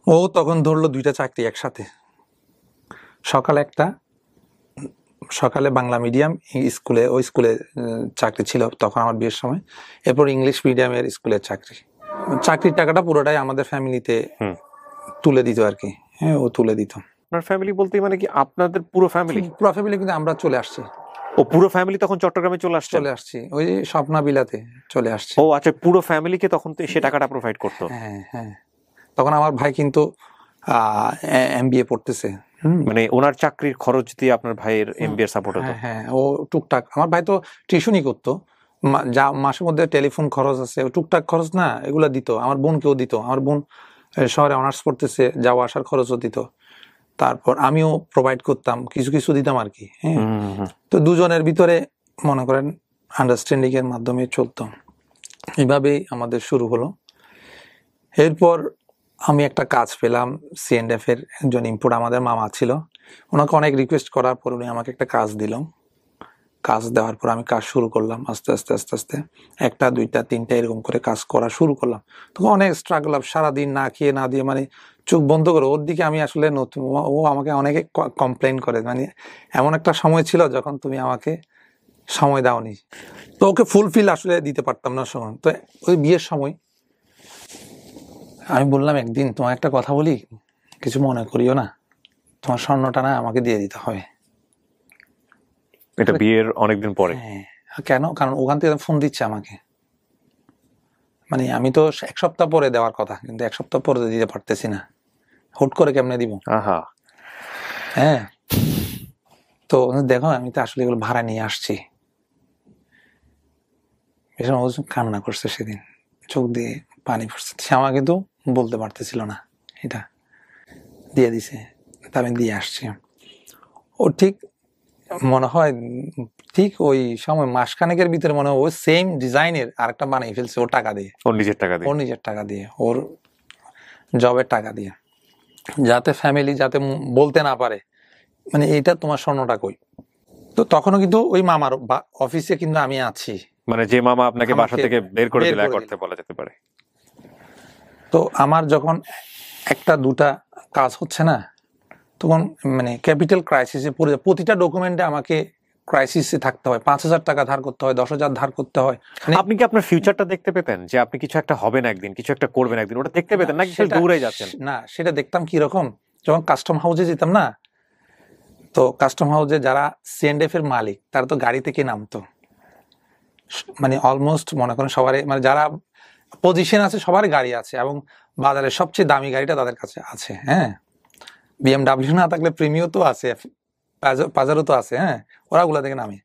ও তখন ধরলো 2টা চাকরি একসাথে, সকালে বাংলা মিডিয়াম স্কুলে, ওই স্কুলে চাকরি ছিল তখন আমার বিয়ের সময়। এরপর ইংলিশ মিডিয়ামের স্কুলের চাকরির টাকাটা পুরোটাই আমাদের ফ্যামিলিতে তুলে দিত আর কি। হ্যাঁ, ও তুলে দিত। আপনার ফ্যামিলি বলতে মানে কি আপনাদের পুরো ফ্যামিলি? পুরো ফ্যামিলি, কিন্তু আমরা চলে আসছি। ও পুরো ফ্যামিলি তখন চট্টগ্রামে চলে আসছি, ওই স্বপ্না বিলাতে চলে আসছি। ও আচ্ছা, পুরো ফ্যামিলিকে তখন তো সে টাকাটা প্রোভাইড করতো? হ্যাঁ হ্যাঁ। তখন আমার ভাই কিন্তু এমবিএ পড়তেছে। মানে ওনার চাকরির খরচ দিয়ে আপনার ভাইয়ের এমবিএ সাপোর্ট হতো? হ্যাঁ, ও টুকটাক, আমার ভাই তো টিউশনই করতো, যা মাসের মধ্যে টেলিফোন খরচ আছে, টুকটাক খরচ না, এগুলো দিত। আমার বোনকেও দিত, আমার বোন শহরে অনার্স পড়তেছে, যাওয়া আসার খরচও দিত। তারপর আমিও প্রোভাইড করতাম, কিছু কিছু দিতাম আর কি। হ্যাঁ, তো দুজনের ভিতরে মনে করেন আন্ডারস্ট্যান্ডিং এর মাধ্যমে চলতো। এইভাবেই আমাদের শুরু হলো। এরপর আমি একটা কাজ পেলাম, C&F এর একজন ইম্পোর্ট আমাদের মামা ছিল, ওনাকে অনেক রিকোয়েস্ট করার পর উনি আমাকে একটা কাজ দিল। কাজ দেওয়ার পর আমি কাজ শুরু করলাম, আস্তে আস্তে আস্তে আস্তে 1টা 2টা 3টা এরকম করে কাজ করা শুরু করলাম। তখন অনেক স্ট্রাগল, সারাদিন না খেয়ে না দিয়ে, মানে চোখ বন্ধ করে ওর দিকে আমি আসলে নতুন। ও আমাকে অনেকে কমপ্লেন করে, মানে এমন একটা সময় ছিল যখন তুমি আমাকে সময় দাওনি, তো ওকে ফুলফিল আসলে দিতে পারতাম না সময়। তো ওই বিয়ের সময় আমি বললাম, একদিন তোমার একটা কথা বলি, কিছু মনে করিও না, তোমার স্বর্ণটা না আমাকে দিয়ে দিতে হবে। এটা বিয়ের অনেকদিন পরে? হ্যাঁ। কেন? কারণ ওখান থেকে ফোন দিচ্ছে আমাকে, মানে আমি তো 1 সপ্তাহ পরে দেওয়ার কথা, কিন্তু 1 সপ্তাহ পরে দিতে পারতেছি না, হুট করে কেমনে দিব? আহা। হ্যাঁ, তো দেখো আমি তো আসলে এগুলো ভাড়া নিয়ে আসছি। ভীষণ কান্না করছে সেদিন, চোখ দিয়ে পানি পড়ছে। সে আমাকে কিন্তু বলতে পারতেছিল না, এটা দিয়ে দিছে, তা আমি দিয়ে আসছি। ও ঠিক মনে হয় ঠিক ওই সময় মাসখানেকের ভিতরে মনে হয় ও সেম ডিজাইনের আরেকটা বানিয়ে ফেলছে, ওর টাকা দিয়ে, ওর নিজের টাকা দিয়ে? ওর নিজের টাকা দিয়ে, ওর জবের টাকা দিয়ে, যাতে ফ্যামিলি যাতে বলতে না পারে মানে এইটা তোমার স্বর্ণটা কই। তো তখনও কিন্তু ওই মামার অফিসে কিন্তু আমি আছি, মানে যে মামা আপনাকে বাসা থেকে বের করে দিল এক দিল। অর্থে বলা যেতে পারে। তো আমার যখন 1টা 2টা কাজ হচ্ছে না, তখন মানে ক্যাপিটাল ক্রাইসিসে পড়ে যায়। প্রতিটা ডকুমেন্টে আমাকে ক্রাইসিসে থাকতে হয়, 5,000 টাকা ধার করতে হয়, 10,000 ধার করতে হয়। আপনি কি আপনার ফিউচারটা দেখতে পেতেন যে আপনি কিছু একটা হবেন একদিন, কিছু একটা করবেন একদিন, ওটা দেখতে পেতেন নাকি খালি দৌড়ে যাচ্ছেন? না, সেটা দেখতাম কি রকম, যখন কাস্টম হাউসে যেতাম না, তো কাস্টম হাউসে যারা C&F এর মালিক তারা তো গাড়ি থেকে নামতো, মানে অলমোস্ট মনে করেন সবারই, মানে যারা পজিশন আছে সবার গাড়ি আছে, এবং বাজারের সবচেয়ে দামি গাড়িটা তাদের কাছে আছে। হ্যাঁ, BMW না থাকলে প্রিমিও তো আছে, পাজারও তো আছে। হ্যাঁ, ওরা গুলা থেকে নামে,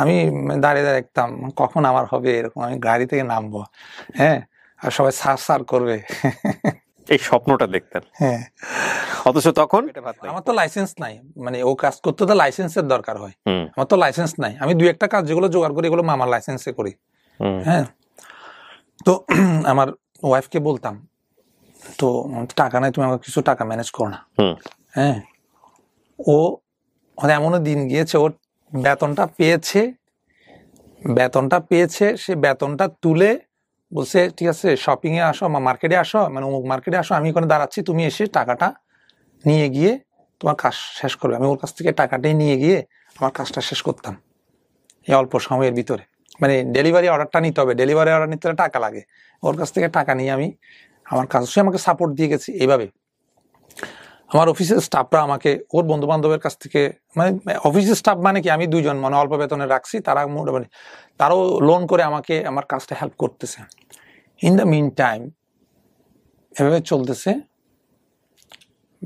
আমি দাঁড়িয়ে দাঁড়িয়ে দেখতাম কখন আমার হবে এরকম, আমি গাড়ি থেকে নামবো। হ্যাঁ, আর সবাই সার সার করবে। এই স্বপ্নটা দেখতেন? হ্যাঁ, অথচ তখন আমার তো লাইসেন্স নাই, মানে ও কাজ করতে তো লাইসেন্সের দরকার হয়, আমার তো লাইসেন্স নাই। আমি 2-1টা কাজ যেগুলো জোগাড় করি এগুলো মামার লাইসেন্সে করি। হ্যাঁ, তো আমার ওয়াইফকে বলতাম, তো টাকা নাই, তুমি আমাকে কিছু টাকা ম্যানেজ করো না। হ্যাঁ, ও এমনও দিন গিয়েছে, ওর বেতনটা পেয়েছে, সে বেতনটা তুলে বলছে, ঠিক আছে শপিং এ আসো, মার্কেটে আসো, মানে অমুক মার্কেটে আসো, আমি ওখানে দাঁড়াচ্ছি, তুমি এসে টাকাটা নিয়ে গিয়ে তোমার কাজ শেষ করবে। আমি ওর কাছ থেকে টাকাটাই নিয়ে গিয়ে আমার কাজটা শেষ করতাম এই অল্প সময়ের ভিতরে। মানে ডেলিভারি অর্ডারটা নিতে হবে, ডেলিভারি অর্ডার নিতে হলে টাকা লাগে, ওর কাছ থেকে টাকা নিয়ে আমি আমার কাজ, সে আমাকে সাপোর্ট দিয়ে গেছে এইভাবে। আমার অফিসের স্টাফরা আমাকে ওর বন্ধু বান্ধবের কাছ থেকে, মানে অফিসের স্টাফ মানে কি, আমি 2জন মানে অল্প বেতনে রাখছি, তারা মোটামুটি তারাও লোন করে আমাকে আমার কাজটা হেল্প করতেছে। ইন দ্য মিন টাইম এভাবে চলতেছে,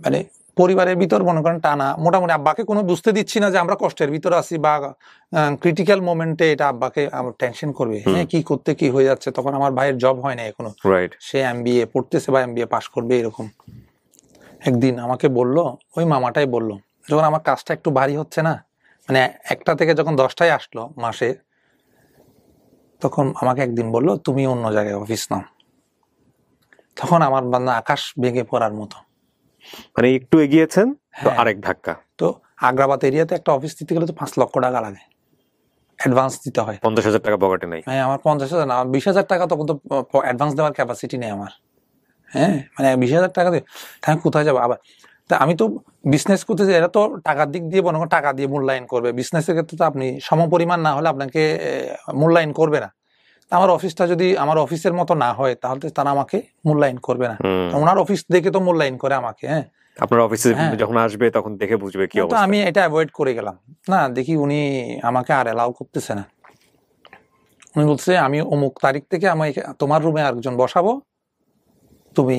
মানে পরিবারের ভিতর মনে করেন টানা, মোটামুটি আব্বাকে কোনো বুঝতে দিচ্ছি না যে আমরা কষ্টের ভিতরে আছি, বা ক্রিটিক্যাল মোমেন্টে এটা আব্বাকে আমার টেনশন করবে, হ্যাঁ কি করতে কি হয়ে যাচ্ছে। তখন আমার ভাইয়ের জব হয় না এখনো, সে MBA পড়তেছে বা MBA পাশ করবে এরকম। একদিন আমাকে বলল, ওই মামাটাই বলল, যখন আমার কাজটা একটু ভারী হচ্ছে না, মানে 1টা থেকে যখন 10টায় আসলো মাসে, তখন আমাকে একদিন বলল, তুমি অন্য জায়গায় অফিস নাও। তখন আমার বান্দা আকাশ ভেঙে পড়ার মতো। মানে একটু এগিয়েছেন তো হ্যাঁ। আরেক ধাক্কা। তো আগ্রাবাদ এরিয়াতে একটা অফিস দিতে গেলে তো 5 লক্ষ টাকা লাগে, অ্যাডভান্স দিতে হয়। 50,000 টাকা পকেটে নাই। হ্যাঁ, আমার 50,000 না, আমার 20,000 টাকা তখন তো অ্যাডভান্স দেওয়ার ক্যাপাসিটি নেই আমার। হ্যাঁ, মানে 20,000 টাকা দিয়ে আমি কোথায় যাবো আবার? তা আমি তো বিজনেস করতেছি, এরা তো টাকার দিক দিয়ে মনে করেন টাকা দিয়ে মূল্যায়ন করবে। বিজনেসের ক্ষেত্রে তো আপনি সমপরিমাণ না হলে আপনাকে মূল্যায়ন করবে না। তা আমার অফিসটা যদি আমার অফিসের মতো না হয় তাহলে তো তারা আমাকে মূল্যায়ন করবে না। ওনার অফিস দেখে তো মূল্যায়ন করে আমাকে। হ্যাঁ, আপনার অফিসে হ্যাঁ। যখন আসবে তখন দেখে বুঝবে কি তো অবস্থা। আমি এটা অ্যাভয়েড করে গেলাম। না, দেখি উনি আমাকে আর অ্যালাউ করতেছে না। উনি বলছে আমি অমুক তারিখ থেকে আমি তোমার রুমে আরেকজন বসাবো, তুমি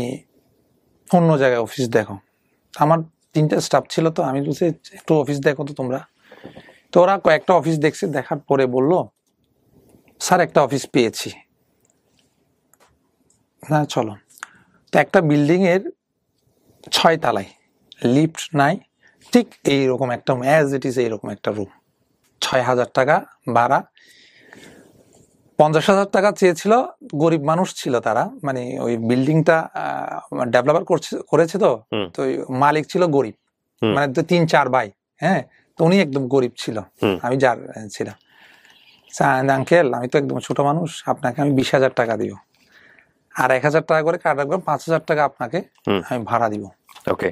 অন্য জায়গায় অফিস দেখো। আমার 3টা স্টাফ ছিল, তো আমি বলছি একটু অফিস দেখো তো তোমরা। তো ওরা কয়েকটা অফিস দেখছে, দেখার পরে বলল স্যার একটা অফিস পেয়েছি। না চলো। তো একটা বিল্ডিং এর 6 তলায়, লিফট নাই, ঠিক এইরকম একটা অ্যাজ ইট ইজ এইরকম একটা রুম, 6,000 টাকা ভাড়া। 50,000 টাকা চেয়েছিল, গরিব মানুষ ছিল তারা, মানে ওই বিল্ডিংটা ডেভেলপার করেছে তো, তো মালিক ছিল গরিব, মানে 3-4 ভাই। হ্যাঁ, তো উনি একদম গরিব ছিল, আমি যার ছিলাম। আঙ্কেল আমি তো একদম ছোট মানুষ, আপনাকে আমি 20,000 টাকা দিব, আর 1,000 টাকা করে কাট রাখবেন, 5,000 টাকা আপনাকে আমি ভাড়া দিব। ওকে।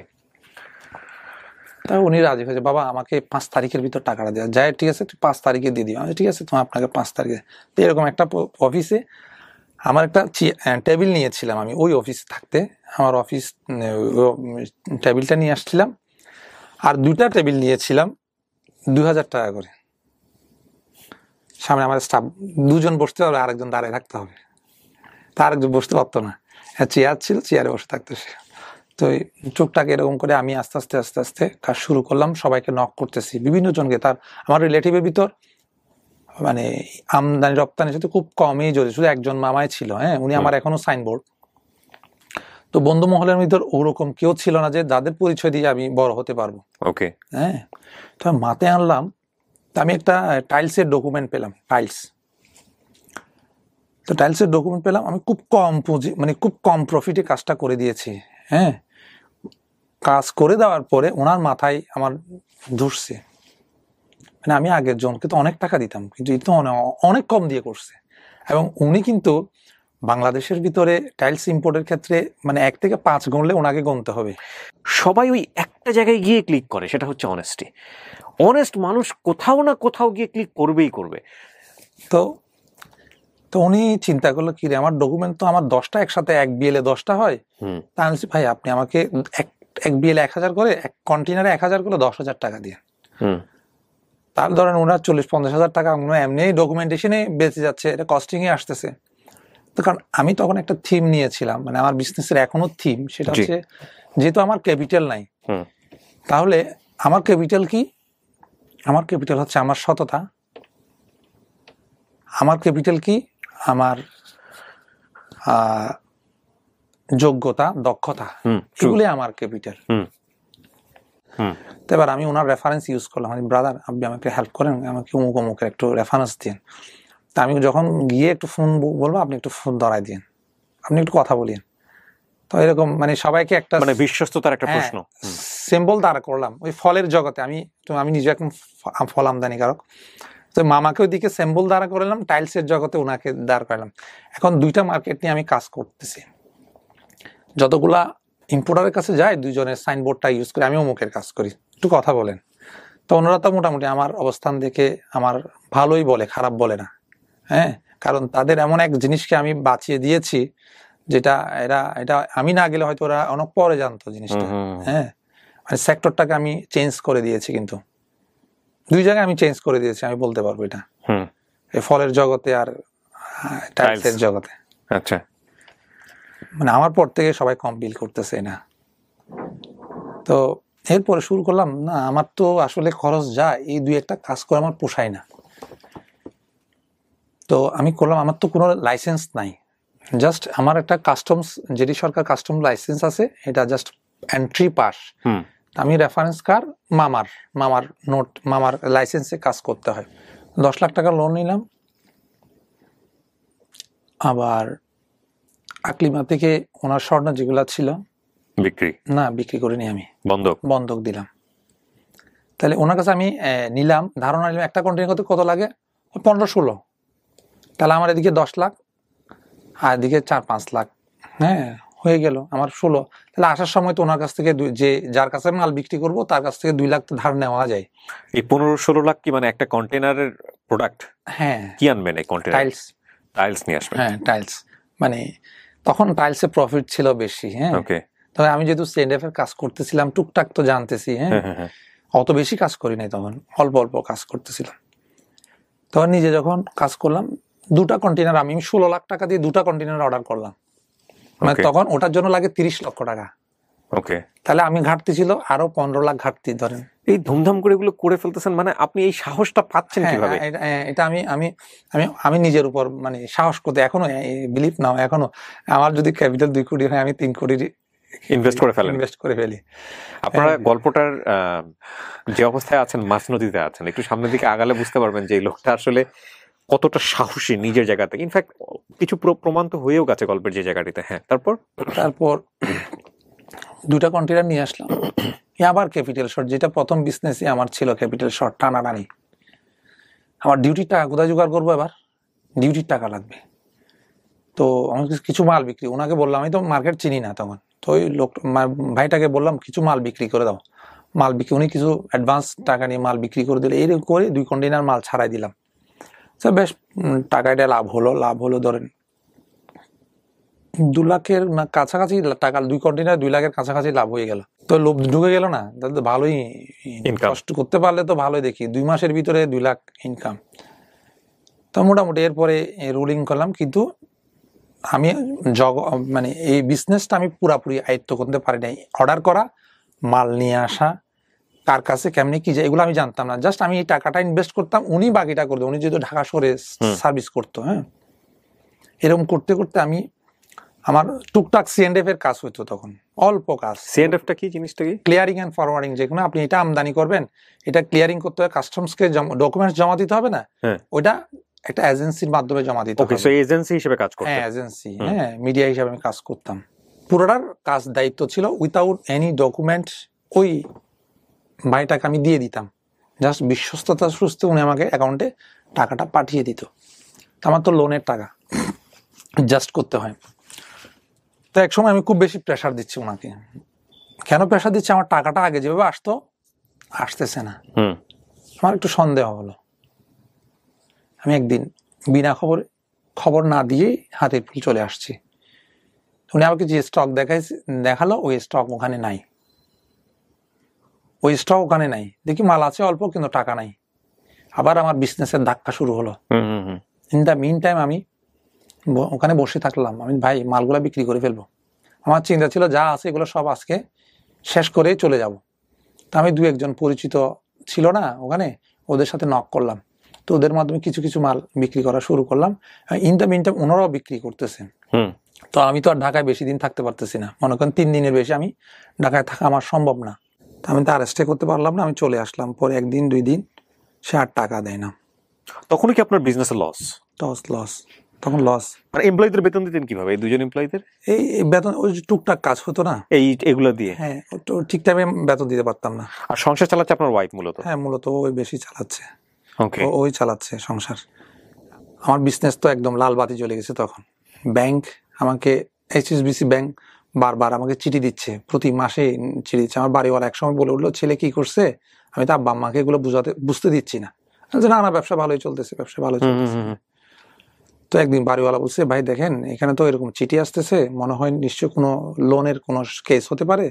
তা উনি রাজি হয়েছে, বাবা আমাকে 5 তারিখের ভিতর টাকাটা দেওয়া যায়, ঠিক আছে তুই 5 তারিখে দিয়ে দিও। ঠিক আছে, তোমার আপনাকে 5 তারিখে। তো এরকম একটা অফিসে আমার একটা টেবিল নিয়েছিলাম, আমি ওই অফিসে থাকতে আমার অফিস টেবিলটা নিয়ে আসছিলাম, আর 2টা টেবিল নিয়েছিলাম 2,000 টাকা করে। সামনে আমার স্টাফ 2জন বসতে হবে, আরেকজন দাঁড়িয়ে থাকতে হবে, তা আরেকজন বসতে পারতো না, চেয়ার ছিল, চেয়ারে বসে থাকতো সে। তো টুকটাক এরকম করে আমি আস্তে আস্তে কাজ শুরু করলাম, সবাইকে নক করতেছি, বিভিন্ন জনকে। তার আমার রিলেটিভের ভিতর মানে আমদানি রপ্তানির সাথে খুব কমই জড়িত, শুধু একজন মামাই ছিল। হ্যাঁ, উনি আমার এখনো সাইনবোর্ড। তো বন্ধু মহলের ভিতর ওরকম কেউ ছিল না যে যাদের পরিচয় দিয়ে আমি বড় হতে পারবো। ওকে। হ্যাঁ, তো মাথায় আনলাম, তো আমি একটা টাইলসের ডকুমেন্ট পেলাম, তো টাইলসের ডকুমেন্ট পেলাম, আমি খুব কম পুঁজি মানে খুব কম প্রফিটে কাজটা করে দিয়েছি। হ্যাঁ, কাজ করে দেওয়ার পরে ওনার মাথায় আমার ধরছে, মানে আমি আগের জনকে তো অনেক টাকা দিতাম, কিন্তু এটা তো অনেক কম দিয়ে করছে। এবং উনি কিন্তু বাংলাদেশের ভিতরে টাইলস ইম্পোর্টের ক্ষেত্রে মানে 1 থেকে 5 গুনলে ওনাকে গুনতে হবে। সবাই ওই একটা জায়গায় গিয়ে ক্লিক করে, সেটা হচ্ছে অনেস্টি। অনেস্ট মানুষ কোথাও না কোথাও গিয়ে ক্লিক করবেই করবে। তো তো উনি চিন্তা করলো কি রে, আমার ডকুমেন্ট তো আমার 10টা একসাথে, এক বিএলে 10টা হয়। তা আমি বলছি ভাই আপনি আমাকে এক বিএলে 1,000 করে, এক কন্টেনারে 1,000 করে 10,000 টাকা দিয়ে। তার ধরেন ওনার 40-50,000 টাকা এমনি ডকুমেন্টেশনে বেঁচে যাচ্ছে, এটা কস্টিং এ আসতেছে। তো কারণ আমি তখন একটা থিম নিয়েছিলাম, মানে আমার বিজনেসের এখনো থিম, সেটা হচ্ছে যেহেতু আমার ক্যাপিটাল নাই, তাহলে আমার ক্যাপিটাল কি? আমার ক্যাপিটাল হচ্ছে আমার সততা। আমার ক্যাপিটাল কি? আমার যোগ্যতা, দক্ষতা, এগুলি আমার ক্যাপিটাল। তো এবার আমি ওনার রেফারেন্স ইউজ করলাম, ব্রাদার আপনি আমাকে হেল্প করেন, আমাকে অমুক অমুকের একটু রেফারেন্স দিন। তা আমি যখন গিয়ে একটু ফোন বলবো, আপনি একটু ফোন ধরাই দিন, আপনি একটু কথা বলিন। তো এরকম মানে সবাইকে একটা মানে বিশ্বস্ততার একটা প্রশ্ন, সিম্বল দাঁড়া করলাম ওই ফলের জগতে। আমি নিজে এখন ফল আমদানিকারক, তো মামাকে ওইদিকে সিম্বল দাঁড়া করলাম, টাইলসের জগতে ওনাকে দাঁড় করালাম। এখন 2টা মার্কেট নিয়ে আমি কাজ করতেছি, যতগুলা ইম্পোর্টারের কাছে যায় 2জনের সাইনবোর্ডটা ইউজ করে আমি অমুকের কাজ করি, একটু কথা বলেন। তো ওনারা তো মোটামুটি আমার অবস্থান দেখে আমার ভালোই বলে, খারাপ বলে না। হ্যাঁ, কারণ তাদের এমন এক জিনিসকে আমি বাঁচিয়ে দিয়েছি, যেটা এটা আমি না গেলে হয়তো ওরা অনেক পরে জানতো জিনিসটা। হ্যাঁ, মানে সেক্টরটাকে আমি চেঞ্জ করে দিয়েছি, কিন্তু 2 জায়গায় আমি চেঞ্জ করে দিয়েছি, আমি বলতে পারবো এটা, এই ফলের জগতে আর টাইলসের জগতে। আচ্ছা, মানে আমার পর থেকে সবাই কম বিল করতেছে না। তো এরপরে শুরু করলাম, না আমার তো আসলে খরচ যায়, এই 2-1টা কাজ করে আমার পোষায় না। তো আমি করলাম, আমার তো কোনো লাইসেন্স নাই, জাস্ট আমার একটা কাস্টমস, যেটি সরকার কাস্টম লাইসেন্স আছে, এটা জাস্ট এন্ট্রি পাস। আমি রেফারেন্স কার মামার লাইসেন্সে কাজ করতে হয়। 10 লাখ টাকা লোন নিলাম, আবার আকলিমা থেকে ওনার স্বর্ণ যেগুলা ছিল বিক্রি না বিক্রি করিনি, আমি বন্ধক বন্ধক দিলাম। তাহলে ওনার কাছে আমি নিলাম, ধারণা নিলাম একটা কন্টেনার করতে কত লাগে, 15-16। তাহলে আমার এদিকে 10 লাখ আর এদিকে 4-5 লাখ, হ্যাঁ হয়ে গেল আমার 16। তাহলে আসার সময় তো ওনার কাছ থেকে যে যার কাছে মাল বিক্রি করব তার কাছ থেকে 2 লাখ তো ধার নেওয়া যায়। এই 15-16 লাখ কি মানে একটা কন্টেনারের প্রোডাক্ট? হ্যাঁ, কি আনবেন এই কন্টেনার? টাইলস। টাইলস নিয়ে আসবেন? হ্যাঁ টাইলস, মানে তখন টাইলসে প্রফিট ছিল বেশি। হ্যাঁ, ওকে। তবে আমি যেহেতু CNF এর কাজ করতেছিলাম টুকটাক তো জানতেছি। হ্যাঁ, অত বেশি কাজ করি নাই তখন, অল্প অল্প কাজ করতেছিলাম। তখন নিজে যখন কাজ করলাম 2টা কন্টেনার, আমি 16 লাখ টাকা দিয়ে 2টা কন্টেনার অর্ডার করলাম। মানে তখন ওটার জন্য লাগে 30 লক্ষ টাকা। ওকে। তাহলে আমি ঘাটতি ছিল আরো 15 লাখ ঘাটতি ধরেন। এই ধুমধাম করে এগুলো করে ফেলতেছেন, মানে আপনি এই সাহসটা পাচ্ছেন কিভাবে? এটা আমি নিজের উপর মানে সাহস করতে এখনো বিলিভ নাও, এখনো আমার যদি ক্যাপিটাল 2 কোটি হয় আমি 3 কোটি ইনভেস্ট করে ফেলি। আপনারা গল্পটার যে অবস্থায় আছেন, মাঝ নদীতে আছেন, একটু সামনের দিকে আগালে বুঝতে পারবেন যে এই লোকটা আসলে কতটা সাহসী নিজের জায়গাতে। ইনফ্যাক্ট কিছু প্রমাণ তো হয়েও গেছে গল্পের যে জায়গাটিতে। হ্যাঁ, তারপর 2টা কন্টেনার নিয়ে আসলাম। আবার ক্যাপিটাল শর্ট, যেটা প্রথম বিজনেসই আমার ছিল ক্যাপিটাল শর্ট, টানাটানি। আমার ডিউটির টাকা কোথায় জোগাড় করবো, এবার ডিউটির টাকা লাগবে। তো আমি কিছু মাল বিক্রি, ওনাকে বললাম, আমি তো মার্কেট চিনি না তখন, তো ওই লোক ভাইটাকে বললাম কিছু মাল বিক্রি করে দাও। মাল বিক্রি, উনি কিছু অ্যাডভান্স টাকা নিয়ে মাল বিক্রি করে দিলে, এই করে 2 কন্টেনার মাল ছাড়াই দিলাম। বেশ টাকাটা লাভ হলো ধরেন 2 লাখের না কাছাকাছি টাকা, 2 কন্টেনার 2 লাখের কাছাকাছি লাভ হয়ে গেল। তো লোভ ঢুকে গেল না, তাহলে তো ভালোই কষ্ট করতে পারলে তো ভালোই, দেখি 2 মাসের ভিতরে 2 লাখ ইনকাম। তো মোটামুটি এরপরে রুলিং করলাম, কিন্তু আমি মানে এই বিজনেসটা আমি পুরাপুরি আয়ত্ত করতে পারি নাই। অর্ডার করা, মাল নিয়ে আসা, কার কাছে কেমনি কি যায় এগুলো আমি জানতাম না। জাস্ট আমি এই টাকাটা ইনভেস্ট করতাম, উনি বাকিটা করতো। উনি যেহেতু ঢাকা শহরে সার্ভিস করতো, হ্যাঁ, এরকম করতে করতে আমি আমার টুকটাক CNF এর কাজ হইতো তখন, অল্প কাজ। CNF টা কি জিনিসটা? কি? Clearing and forwarding. যেগুলো আপনি এটা আমদানি করবেন, এটা ক্লিয়ারিং করতে হবে, কাস্টমসকে ডকুমেন্টস জমা দিতে হবে না, ওইটা একটা এজেন্সির মাধ্যমে জমা দিতে হবে। ওকে, সো এজেন্সি হিসেবে কাজ করতেন? হ্যাঁ, এজেন্সি, হ্যাঁ, মিডিয়া হিসেবে আমি কাজ করতাম। পুরোটার কাজ দায়িত্ব ছিল উইথাউট এনি ডকুমেন্ট, ওই ভাইটাকে আমি দিয়ে দিতাম। জাস্ট বিশ্বস্ততার সুস্থ উনি আমাকে অ্যাকাউন্টে টাকাটা পাঠিয়ে দিত। আমার তো লোনের টাকা জাস্ট করতে হয়। তো এক সময় আমি খুব বেশি প্রেশার দিচ্ছি ওনাকে। কেন প্রেশার দিচ্ছি? আমার টাকাটা আগে যেভাবে আসতেছে না। আমার একটু সন্দেহ হলো। আমি একদিন বিনা খবর না দিয়েই হাতের ফুল চলে আসছি। উনি আমাকে যে স্টক দেখালো, ওই স্টক ওখানে নাই। দেখি মাল আছে অল্প, কিন্তু টাকা নাই। আবার আমার বিজনেসের ধাক্কা শুরু হলো। ইন দ্য মিন টাইম আমি ওখানে বসে থাকলাম। আমি ভাই মালগুলা বিক্রি করে ফেলবো। আমার চিন্তা ছিল যা আছে এগুলো সব আজকে শেষ করে চলে যাব। তা আমি 2-1 পরিচিত ছিল না ওখানে, ওদের সাথে নক করলাম। তো ওদের মাধ্যমে কিছু কিছু মাল বিক্রি করা শুরু করলাম। ইন দ্য মিন টাইম ওনারাও বিক্রি করতেছেন। তো আমি তো আর ঢাকায় বেশি দিন থাকতে পারতেছি না, মনে করেন 3 দিনের বেশি আমি ঢাকায় থাকা আমার সম্ভব না। তো আমি তো আর স্টে করতে পারলাম না, আমি চলে আসলাম। পরে 1 দিন 2 দিন সে আর টাকা দেয় না। তখন কি আপনার বিজনেসে লস? তখন লস। আর এমপ্লয়ীদের বেতন দিতেন কিভাবে? এই 2জন এমপ্লয়ীদের এই বেতন, ওই টুকটাক কাজ হতো না এগুলো দিয়ে? হ্যাঁ, ঠিক টাইমে বেতন দিতে পারতাম না। আর সংসার চালাচ্ছে আপনার ওয়াইফ মূলত? হ্যাঁ, মূলত ওই বেশি চালাচ্ছে। ওকে, ওই চালাচ্ছে সংসার। আমার বিজনেস তো একদম লাল বাতি জ্বলে গেছে তখন। ব্যাংক আমাকে, HSBC ব্যাংক বারবার আমাকে চিঠি দিচ্ছে, প্রতি মাসে চিঠি দিচ্ছে। আমার বাড়িওয়ালা একসময় বলে উঠলো, ছেলে কি করছে? আমি তো আব্বা আম্মাকে এগুলো বুঝতে দিচ্ছি না। না, ব্যবসা ভালোই চলতেছে। তো একদিন বাড়িওয়ালা বলছে, ভাই দেখেন এখানে তো এরকম চিঠি আসতেছে, মনে হয় নিশ্চয় কোনো লোনের কোনো কেস হতে পারে।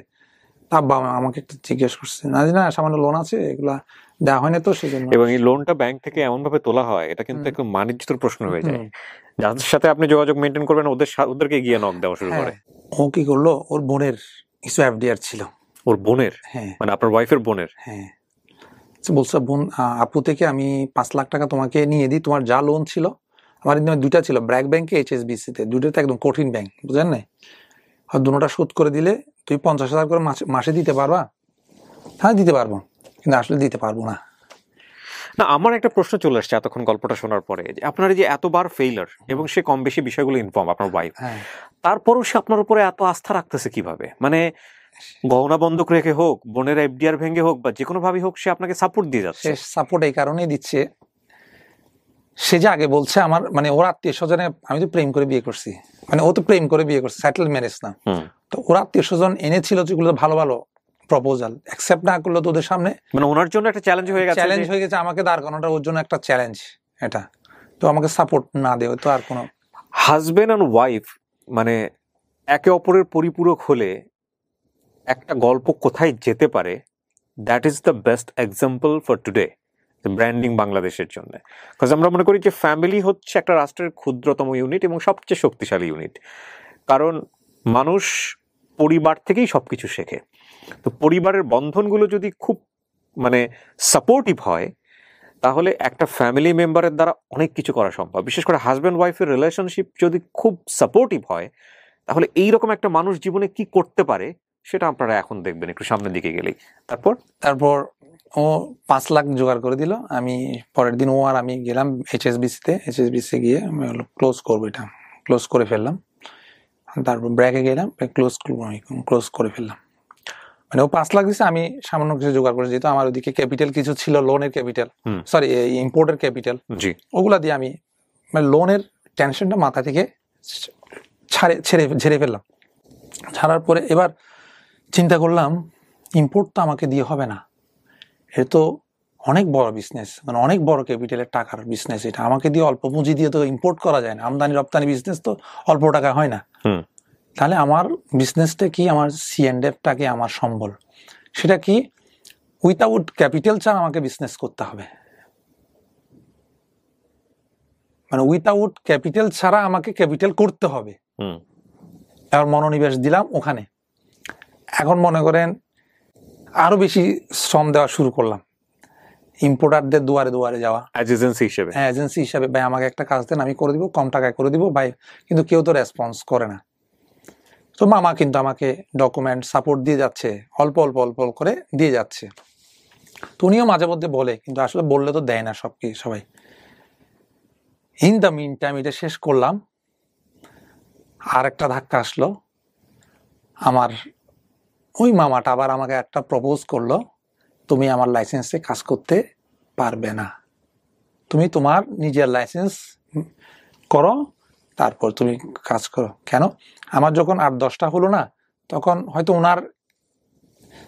আব্বা আমাকে একটু জিজ্ঞেস করছে, না সামান্য লোন আছে, এগুলা দেওয়া হয় না তো সেজন্য। এবং এই লোনটা ব্যাংক থেকে এমন ভাবে তোলা হয়, এটা কিন্তু একদম মানিজ্যের প্রশ্ন হয়ে যায়। যাদের সাথে আপনি যোগাযোগ মেনটেন করবেন, ওদেরকে গিয়ে নক দেওয়া শুরু করে। ও কি করলো, ওর বোনের কিছু FDR ছিল। ওর বোনের? হ্যাঁ, মানে আপনার ওয়াইফের বোনের? হ্যাঁ। বলছে, বোন, আপু থেকে আমি 5 লাখ টাকা তোমাকে নিয়ে দিই, তোমার যা লোন ছিল। আমার 2টা ছিল, ব্র্যাক ব্যাংকে, HSBC তে। 2টা একদম কঠিন ব্যাংক, বুঝলেন না? আর 2টা শোধ করে দিলে তুই 50,000 করে মাসে দিতে পারবা? হ্যাঁ, দিতে পারবো, কিন্তু আসলে দিতে পারবো না। আমার একটা প্রশ্ন চলে আসছে এতক্ষণ গল্পটা শোনার পরে, যে আপনার যে এতবার ফেইলার এবং সে কম বেশি বিষয়গুলো ইনফর্ম, আপনার ওয়াইফ, তারপরও সে আপনার উপরে এত আস্থা রাখতেছে কিভাবে? মানে গহনা বন্ধক রেখে হোক, বোনের এফডিআর ভেঙে হোক, বা যে কোনো ভাবে হোক, সে আপনাকে সাপোর্ট দিয়ে যাচ্ছে। সে সাপোর্ট এই কারণেই দিচ্ছে, সে যে আগে বলছে আমার মানে ওর আত্মীয় স্বজনে, আমি তো প্রেম করে বিয়ে করছি, মানে ও তো প্রেম করে বিয়ে করছে, সেটেল ম্যারেজ না, তো ওর আত্মীয় স্বজন এনেছিল যেগুলো ভালো ভালো প্রপোজাল, অ্যাকসেপ্ট না করলো তো ওদের সামনে মানে ওনার জন্য একটা চ্যালেঞ্জ হয়ে গেছে, চ্যালেঞ্জ হয়ে গেছে আমাকে দাঁড় করানোটা ওর জন্য একটা চ্যালেঞ্জ এটা। তো আমাকে সাপোর্ট না দেওয়া তো আর কোনো হাজবেন্ড অ্যান্ড ওয়াইফ মানে একে অপরের পরিপূরক হলে একটা গল্প কোথায় যেতে পারে, that is the best example for today branding বাংলাদেশের জন্য। বিকজ আমরা মনে করি যে ফ্যামিলি হচ্ছে একটা রাষ্ট্রের ক্ষুদ্রতম ইউনিট এবং সবচেয়ে শক্তিশালী ইউনিট, কারণ মানুষ পরিবার থেকেই সবকিছু শেখে। তো পরিবারের বন্ধনগুলো যদি খুব মানে সাপোর্টিভ হয়, তাহলে একটা ফ্যামিলি মেম্বারের দ্বারা অনেক কিছু করা সম্ভব। বিশেষ করে হাজব্যান্ড ওয়াইফের রিলেশনশিপ যদি খুব সাপোর্টিভ হয়, তাহলে এইরকম একটা মানুষ জীবনে কি করতে পারে সেটা আপনারা এখন দেখবেন একটু সামনের দিকে গেলেই। তারপর ও 5 লাখ জোগাড় করে দিল। আমি পরের দিন ও আর আমি গেলাম এইচএসবিসি গিয়ে ক্লোজ করবো, এটা ক্লোজ করে ফেললাম। তারপর ব্র্যাকে গেলাম, ক্লোজ করে ফেললাম। মানে ও 5 লাখ দিচ্ছে, আমি সামান্য কিছু জোগাড় করে, যেহেতু আমার ওদিকে ক্যাপিটাল কিছু ছিল, লোনের ক্যাপিটাল, সরি ইম্পোর্টের ক্যাপিটাল, ওগুলা দিয়ে আমি মানে লোনের টেনশনটা মাথা থেকে ঝেড়ে ফেললাম। ছাড়ার পরে এবার চিন্তা করলাম ইম্পোর্ট তো আমাকে দিয়ে হবে না, এর তো অনেক বড় বিজনেস, মানে অনেক বড় ক্যাপিটালের টাকার বিজনেস, এটা আমাকে দিয়ে অল্প পুঁজি দিয়ে তো ইম্পোর্ট করা যায় না, আমদানি রপ্তানি বিজনেস তো অল্প টাকা হয় না। তাহলে আমার বিজনেসটা কি, আমার C&Fটাকে আমার সম্বল, সেটা কি উইথাউট ক্যাপিটাল ছাড়া আমাকে বিজনেস করতে হবে, মানে উইথাউট ক্যাপিটাল ছাড়া আমাকে ক্যাপিটাল করতে হবে। এবার মনোনিবেশ দিলাম ওখানে। এখন মনে করেন আরো বেশি শ্রম দেওয়া শুরু করলাম, ইম্পোর্টারদের দুয়ারে দুয়ারে যাওয়া এজেন্সি হিসেবে, ভাই আমাকে একটা কাজ দেন, আমি করে দিব, কম টাকায় করে দিব ভাই, কিন্তু কেউ তো রেসপন্স করে না। তো মামা কিন্তু আমাকে ডকুমেন্ট সাপোর্ট দিয়ে যাচ্ছে, অল্প অল্প অল্প করে দিয়ে যাচ্ছে। তো উনিও মাঝে মধ্যে বলে, কিন্তু আসলে বললে তো দেয় না সবাই। ইন দ্য মিন টাইম এটা শেষ করলাম, আর একটা ধাক্কা আসলো, আমার ওই মামাটা আবার আমাকে একটা প্রপোজ করলো, তুমি আমার লাইসেন্সে কাজ করতে পারবে না, তুমি তোমার নিজের লাইসেন্স করো, তারপর তুমি কাজ করো। কেন? আমার যখন 8-10টা হলো না, তখন হয়তো ওনার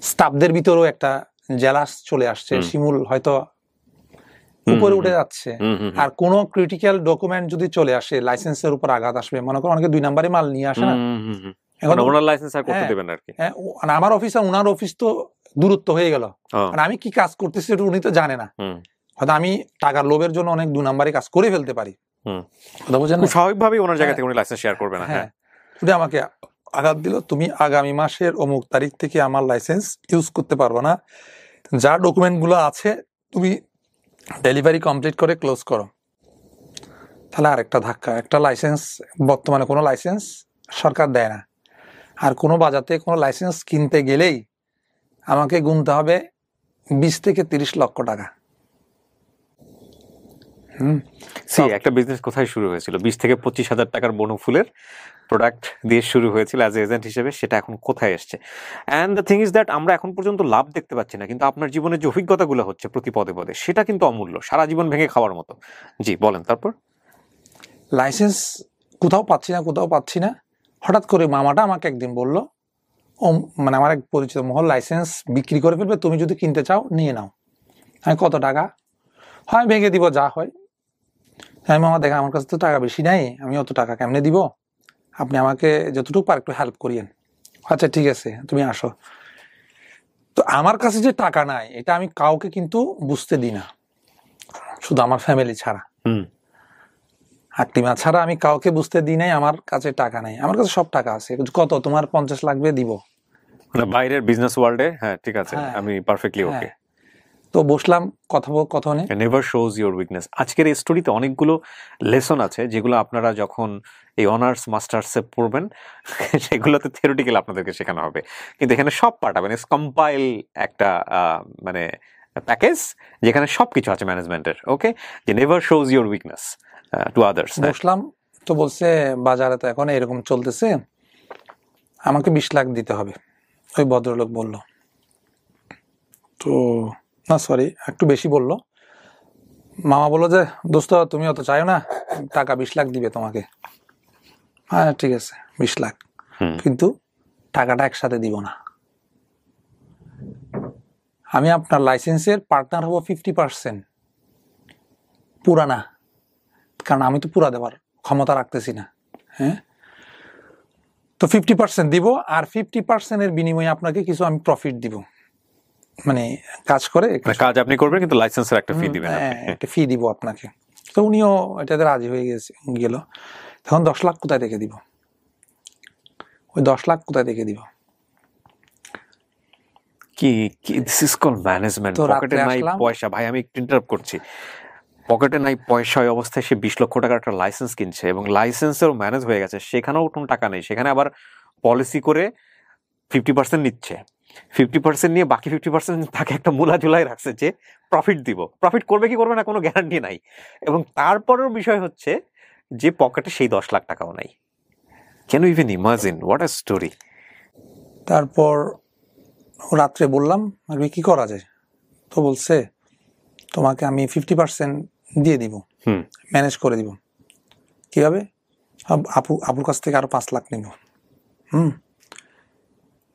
স্টাফদের ভিতরেও একটা জেলাস চলে আসছে, শিমুল হয়তো উপরে উঠে যাচ্ছে। আর কোন ক্রিটিক্যাল ডকুমেন্ট যদি চলে আসে, লাইসেন্সের উপর আঘাত আসবে, মনে করো অনেকে 2 নম্বরে মাল নিয়ে আসে না, এখন ওনার লাইসেন্স আর করতে দেবেন আর কি। আমার অফিস আর ওনার অফিস তো দূরত্ব হয়ে গেল, আর আমি কি কাজ করতেছি এটা উনি তো জানে না, হয়তো আমি টাকার লোভের জন্য অনেক 2 নম্বরে কাজ করে ফেলতে পারি, স্বাভাবিকভাবেই ওনার জায়গা থেকে উনি লাইসেন্স শেয়ার করবে না। হ্যাঁ, উনি আমাকে আঘাত দিল, তুমি আগামী মাসের অমুক তারিখ থেকে আমার লাইসেন্স ইউজ করতে পারবো না, যা ডকুমেন্ট গুলো আছে তুমি ডেলিভারি কমপ্লিট করে ক্লোজ করো। তাহলে আরেকটা ধাক্কা, একটা লাইসেন্স, বর্তমানে কোনো লাইসেন্স সরকার দেয় না, আর কোনো বাজাতে কোনো লাইসেন্স কিনতে গেলেই আমাকে গুনতে হবে 20 থেকে 30 লক্ষ টাকা। একটা বিজনেস কোথায় শুরু হয়েছিল 20 থেকে 25,000 টাকার বনফুলের প্রোডাক্ট দিয়ে শুরু হয়েছিল অ্যাজ এজেন্ট হিসেবে, সেটা এখন কোথায় এসছে? And the thing is that আমরা এখন পর্যন্ত লাভ দেখতে পাচ্ছি না, কিন্তু আপনার জীবনের যে অভিজ্ঞতাগুলো হচ্ছে প্রতি পদে পদে, সেটা কিন্তু অমূল্য, সারা জীবন ভেঙে খাওয়ার মতো। জি বলেন। তারপর লাইসেন্স কোথাও পাচ্ছি না, হঠাৎ করে মামাটা আমাকে একদিন বললো, ও মানে আমার এক পরিচিত মহল লাইসেন্স বিক্রি করে ফেলবে, তুমি যদি কিনতে চাও নিয়ে নাও। আমি কত টাকা? হয় ভেঙে দিব, যা হয়। হ্যাঁ মামা দেখেন আমার কাছে তো টাকা বেশি নাই, আমি অত টাকা কেমনে দিব, আপনি আমাকে যতটুকু পার একটু হেল্প করিয়েন। আচ্ছা ঠিক আছে, তুমি আসো। তো আমার কাছে যে টাকা নাই এটা আমি কাউকে কিন্তু বুঝতে দিই না, শুধু আমার ফ্যামিলি ছাড়া, আত্মীয় ছাড়া আমি কাউকে বুঝতে দিই নাই আমার কাছে টাকা নাই। আমার কাছে সব টাকা আছে, কত তোমার 50 লাগবে দিব, বাইরের বিজনেস ওয়ার্ল্ডে। হ্যাঁ ঠিক আছে, আমি পারফেক্টলি ওকে। তো বসলাম কথোপকথনে। Never shows your weakness. আজকের এই স্টোরিতে অনেকগুলো লেসন আছে যেগুলো আপনারা যখন এই অনার্স মাস্টার্সে পড়বেন সেগুলোতে থিওরিটিক্যাল আপনাদেরকে শেখানো হবে, কিন্তু এখানে সব পাঠাবেন। কম্পাইল একটা মানে প্যাকেজ যেখানে সবকিছু আছে ম্যানেজমেন্টের। ওকে, যে never shows your weakness to others. বসলাম তো বলছে বাজারে তো এখন এরকম চলতেছে, আমাকে 20 লাখ দিতে হবে। ওই ভদ্রলোক বলল। তো না সরি, একটু বেশি বলল। মামা বললো যে দোস্ত তুমি অত চাইও না, টাকা 20 লাখ দিবে তোমাকে। হ্যাঁ ঠিক আছে 20 লাখ, কিন্তু টাকাটা একসাথে দিব না। আমি আপনার লাইসেন্সের পার্টনার হবো 50%, পুরা না, কারণ আমি তো পুরা দেওয়ার ক্ষমতা রাখতেছি না। হ্যাঁ, তো 50% দিব, আর 50% বিনিময়ে আপনাকে কিছু আমি প্রফিট দিব, মানে কাজ করে কাজ আপনি করবেন কিন্তু লাইসেন্সের একটা ফি দিবেন, একটা ফি দিব আপনাকে। তো উনিও এটাতে রাজি হয়ে গেল। তখন 10 লাখ কোথায় রেখে দিব? ওই 10 লাখ কোথায় রেখে দিব? কি দিস ইজ কল ম্যানেজমেন্ট। পকেটে নাই পয়সা, ভাই আমি একটু ইন্টারাপ্ট করছি, পকেটে নাই পয়সা, ওই অবস্থায় সে 20 লক্ষ টাকার একটা লাইসেন্স কিনছে এবং লাইসেন্সেরও ম্যানেজ হয়ে গেছে, সেখানেও কোনো টাকা নেই, সেখানে আবার পলিসি করে 50% নিচ্ছে, 50% নিয়ে বাকি 50% তাকে একটা মূলা ঝুলাই রাখছে যে প্রফিট দিব। প্রফিট করবে কি করবে না কোনো গ্যারান্টি নাই, এবং তারপরের বিষয় হচ্ছে যে পকেটে সেই 10 লাখ টাকাও নাই। Can you even imagine what a story. তারপর রাত্রে বললাম আমি কি করা যায়, তো বলছে তোমাকে আমি 50% দিয়ে দিব, ম্যানেজ করে দিব। কিভাবে? আপুর কাছ থেকে আরো 5 লাখ নিব।